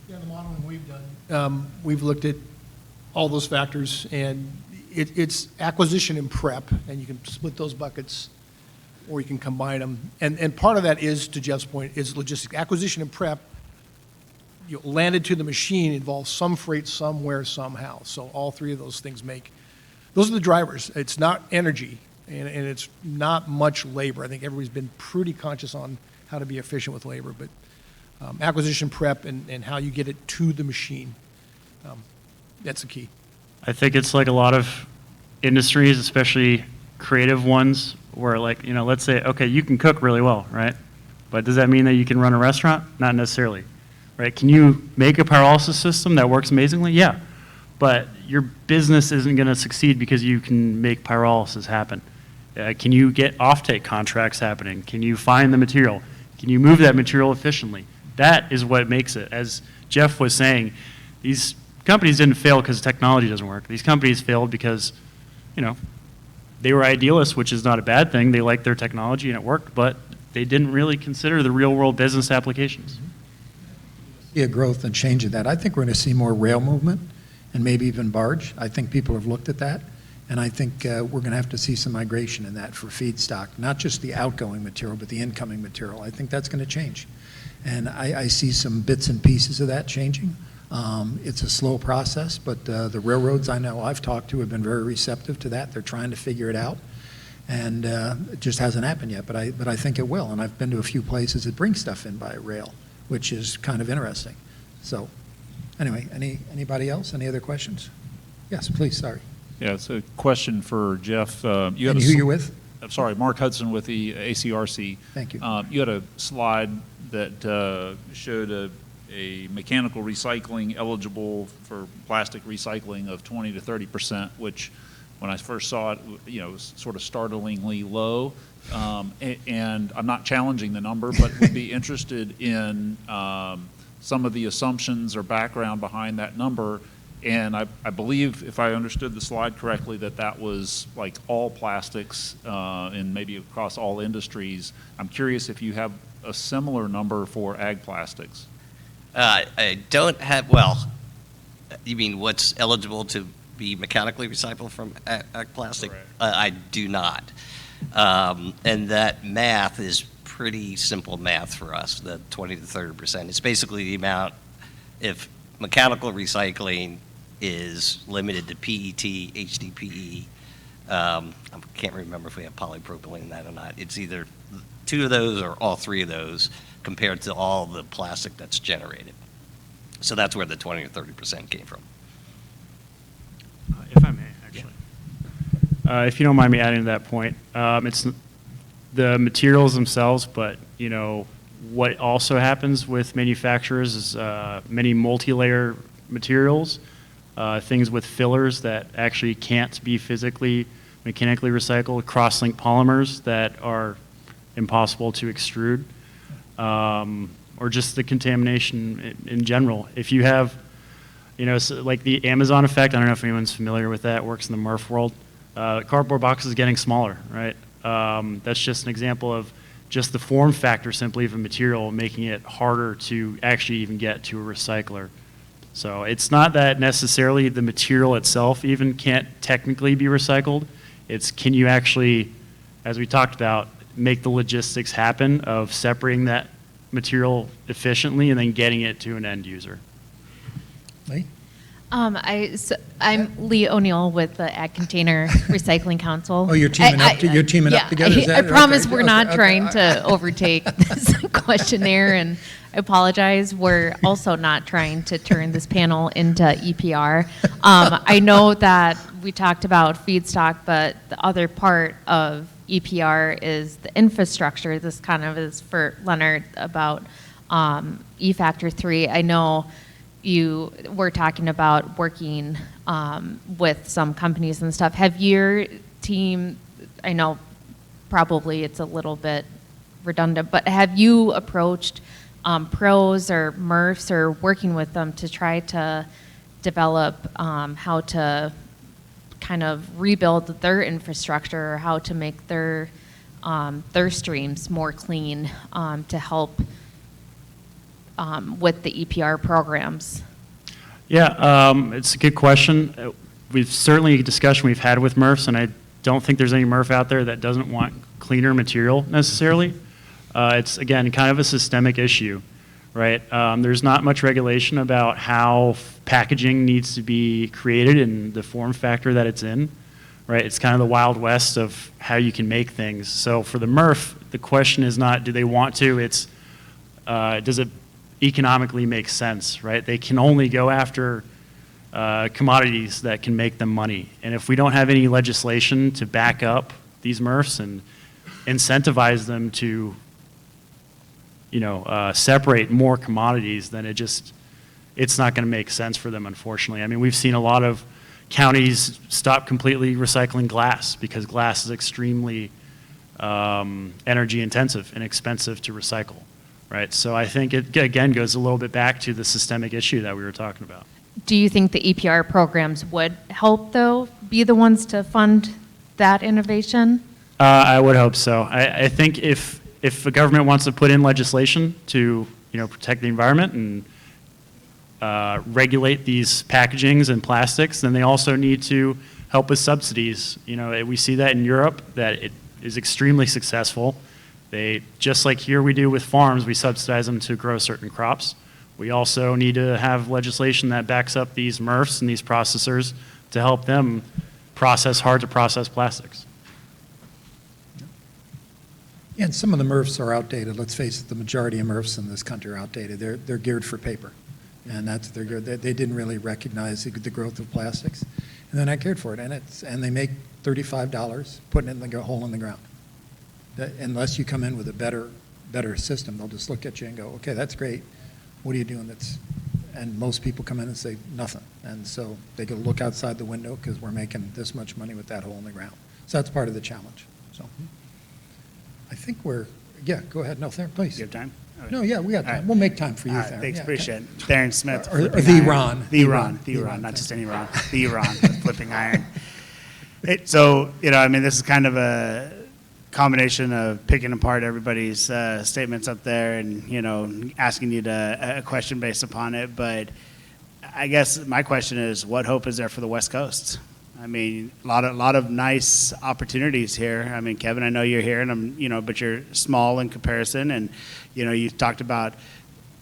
Yeah, the modeling we've done, we've looked at all those factors, and it's acquisition and prep, and you can split those buckets, or you can combine them. And part of that is, to Jeff's point, is logistics. Acquisition and prep, landed to the machine involves some freight somewhere, somehow. So all three of those things those are the drivers. It's not energy, and it's not much labor. I think everybody's been pretty conscious on how to be efficient with labor, but acquisition, prep, and how you get it to the machine, that's the key. I think it's like a lot of industries, especially creative ones, where like, let's say, okay, you can cook really well, right? But does that mean that you can run a restaurant? Not necessarily, right? Can you make a pyrolysis system that works amazingly? Yeah. But your business isn't going to succeed because you can make pyrolysis happen. Can you get offtake contracts happening? Can you find the material? Can you move that material efficiently? That is what makes it. As Jeff was saying, these companies didn't fail because technology doesn't work. These companies failed because, they were idealists, which is not a bad thing. They liked their technology and it worked, but they didn't really consider the real world business applications. See a growth and change in that. I think we're going to see more rail movement and maybe even barge. I think people have looked at that, and I think we're going to have to see some migration in that for feedstock, not just the outgoing material, but the incoming material. I think that's going to change, and I see some bits and pieces of that changing. It's a slow process, but the railroads I know I've talked to have been very receptive to that. They're trying to figure it out, and it just hasn't happened yet, but I think it will, and I've been to a few places that bring stuff in by rail, which is kind of interesting. So anyway, anybody else? Any other questions? Yes, please, sorry. Yeah, it's a question for Jeff. And who you're with? I'm sorry, Mark Hudson with the ACRC. Thank you. You had a slide that showed a mechanical recycling eligible for plastic recycling of 20 to 30%, which when I first saw it, was sort of startlingly low. And I'm not challenging the number, but would be interested in some of the assumptions or background behind that number. And I believe, if I understood the slide correctly, that was like all plastics and maybe across all industries. I'm curious if you have a similar number for ag plastics. I don't have, well, you mean what's eligible to be mechanically recycled from ag plastic? I do not. And that math is pretty simple math for us, the 20 to 30%. It's basically the amount, if mechanical recycling is limited to PET, HDPE, I can't remember if we have polypropylene in that or not. It's either two of those or all three of those compared to all the plastic that's generated. So that's where the 20 or 30% came from. If I may, actually. If you don't mind me adding to that point, it's the materials themselves, but what also happens with manufacturers is many multi-layer materials, things with fillers that actually can't be physically, mechanically recycled, cross-linked polymers that are impossible to extrude, or just the contamination in general. If you have, so like the Amazon effect, I don't know if anyone's familiar with that, works in the MRF world. Cardboard box is getting smaller, right? That's just an example of just the form factor simply of a material making it harder to actually even get to a recycler. So it's not that necessarily the material itself even can't technically be recycled. It's can you actually, as we talked about, make the logistics happen of separating that material efficiently and then getting it to an end user. Lee? I'm Lee O'Neill with the Ag Container Recycling Council. Oh, you're teaming up together? Is that- I promise okay, we're okay, not okay. trying to overtake this questionnaire, and I apologize. We're also not trying to turn this panel into EPR. I know that we talked about feedstock, but the other part of EPR is the infrastructure. This kind of is for Lennart about E-Factor 3. I know you were talking about working with some companies and stuff. Have your team, I know probably it's a little bit redundant, but have you approached pros or MRFs or working with them to try to develop how to kind of rebuild their infrastructure or how to make their streams more clean to help with the EPR programs? Yeah, it's a good question. We've certainly a discussion we've had with MRFs, and I don't think there's any MRF out there that doesn't want cleaner material necessarily. It's, again, kind of a systemic issue, right? There's not much regulation about how packaging needs to be created and the form factor that it's in, right? It's kind of the Wild West of how you can make things. So for the MRF, the question is not do they want to, it's does it economically make sense, right? They can only go after commodities that can make them money. And if we don't have any legislation to back up these MRFs and incentivize them to, separate more commodities, then it's not going to make sense for them, unfortunately. I mean, we've seen a lot of counties stop completely recycling glass because glass is extremely energy intensive and expensive to recycle. Right, so I think it, again, goes a little bit back to the systemic issue that we were talking about. Do you think the EPR programs would help, though, be the ones to fund that innovation? I would hope so. I think if the government wants to put in legislation to protect the environment and regulate these packagings and plastics, then they also need to help with subsidies. We see that in Europe, that it is extremely successful. They, just like here we do with farms, we subsidize them to grow certain crops. We also need to have legislation that backs up these MRFs and these processors to help them process hard-to-process plastics. Yeah, and some of the MRFs are outdated. Let's face it, the majority of MRFs in this country are outdated. They're geared for paper, and they didn't really recognize the growth of plastics, and they're not geared for it. And they make $35 putting it in the hole in the ground. Unless you come in with a better system, they'll just look at you and go, okay, that's great. What are you doing and most people come in and say nothing. And so they go look outside the window because we're making this much money with that hole in the ground. So that's part of the challenge. So I think yeah, go ahead. No, please. You have time? Okay. No, yeah, we got time. Right. We'll make time for you, All right, Theron. thanks, Yeah, appreciate okay. it. Theron Smith. Or Flipping the Iron. Ron. The Ron, The Ron, not thanks. just any Ron. The Ron, with Flipping Iron. So, this is kind of a combination of picking apart everybody's statements up there and, asking you a question based upon it. But I guess my question is, what hope is there for the West Coast? I mean, a lot of nice opportunities here. I mean, Kevin, I know you're here, and but you're small in comparison, and you talked about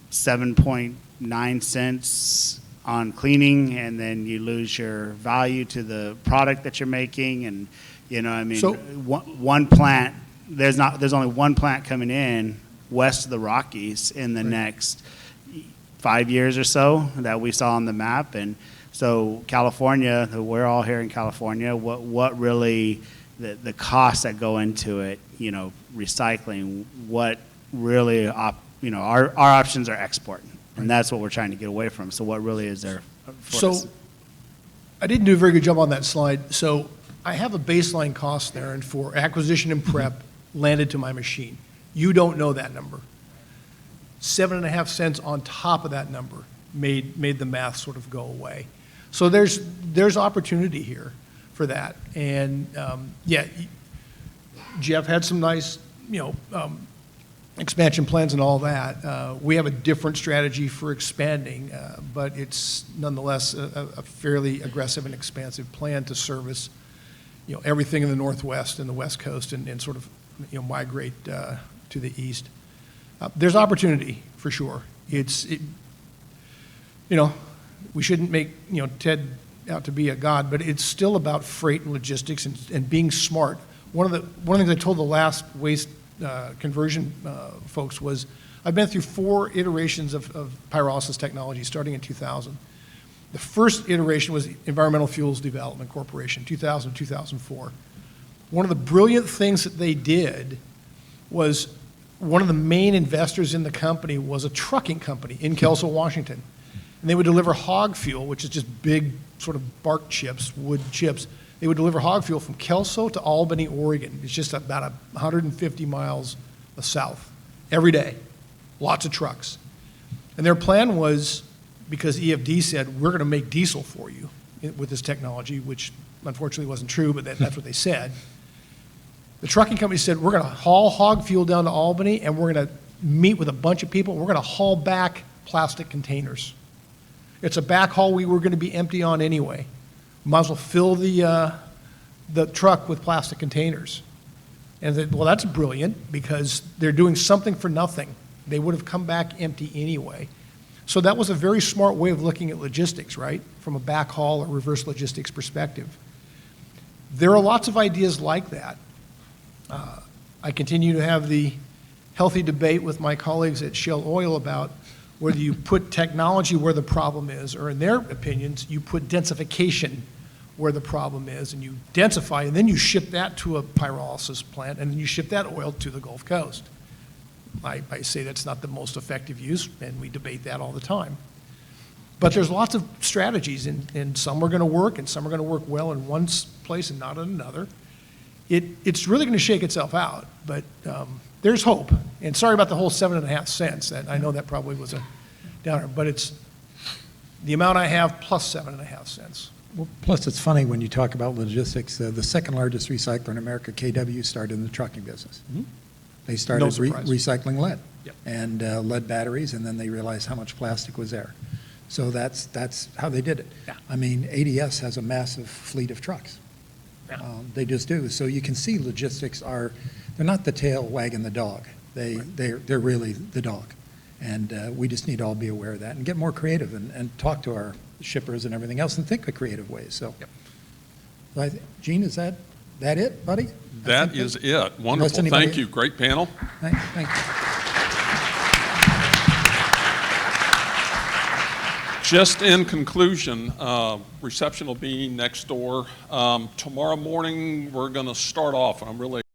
7.9 cents on cleaning, and then you lose your value to the product that you're making, and So- one plant. There's only one plant coming in west of the Rockies in the next 5 years or so that we saw on the map, and so California, we're all here in California. What really the costs that go into it? Recycling. What really our options are export, and that's what we're trying to get away from. So what really is there for us? So I didn't do a very good job on that slide. So I have a baseline cost there, and for acquisition and prep landed to my machine. You don't know that number. 7.5 cents on top of that number made the math sort of go away. So there's opportunity here for that. And Jeff had some nice, expansion plans and all that. We have a different strategy for expanding, but it's nonetheless a fairly aggressive and expansive plan to service, everything in the Northwest and the West Coast and sort of, migrate to the east. There's opportunity for sure. we shouldn't make, Ted out to be a god, but it's still about freight and logistics and being smart. One of the things I told the last waste conversion folks was, I've been through 4 iterations of pyrolysis technology starting in 2000. The first iteration was Environmental Fuels Development Corporation, 2000, 2004. One of the brilliant things that they did was, one of the main investors in the company was a trucking company in Kelso, Washington. And they would deliver hog fuel, which is just big sort of bark chips, wood chips. They would deliver hog fuel from Kelso to Albany, Oregon. It's just about 150 miles south every day. Lots of trucks. And their plan was, because EFD said, we're going to make diesel for you with this technology, which unfortunately wasn't true, but that's what they said. The trucking company said, we're going to haul hog fuel down to Albany, and we're going to meet with a bunch of people, and we're going to haul back plastic containers. It's a back haul we were going to be empty on anyway. Might as well fill the truck with plastic containers. And they said, well, that's brilliant, because they're doing something for nothing. They would have come back empty anyway. So that was a very smart way of looking at logistics, right? From a back haul or reverse logistics perspective. There are lots of ideas like that. I continue to have the healthy debate with my colleagues at Shell Oil about whether you put technology where the problem is, or in their opinions, you put densification where the problem is, and you densify, and then you ship that to a pyrolysis plant, and then you ship that oil to the Gulf Coast. I say that's not the most effective use, and we debate that all the time. But there's lots of strategies, and some are going to work, and some are going to work well in one place and not in another. It's really going to shake itself out, but there's hope. And sorry about the whole 7.5 cents. I know that probably was a downer, but it's the amount I have plus 7.5 cents. Well, plus, it's funny when you talk about logistics. The second largest recycler in America, KW, started in the trucking business. Mm-hmm. They started No surprise. recycling lead, Yep. and lead batteries, and then they realized how much plastic was there. So that's how they did it. Yeah. I mean, ADS has a massive fleet of trucks. Yeah. They just do. So you can see logistics they're not the tail wagging the dog. They're really the dog. And we just need to all be aware of that and get more creative and talk to our shippers and everything else and think of creative ways. So, Gene, is that it, buddy? That is it. Wonderful. anybody- Thank you. Great panel. Thank you. Just in conclusion, reception will be next door. Tomorrow morning, we're going to start off. I'm really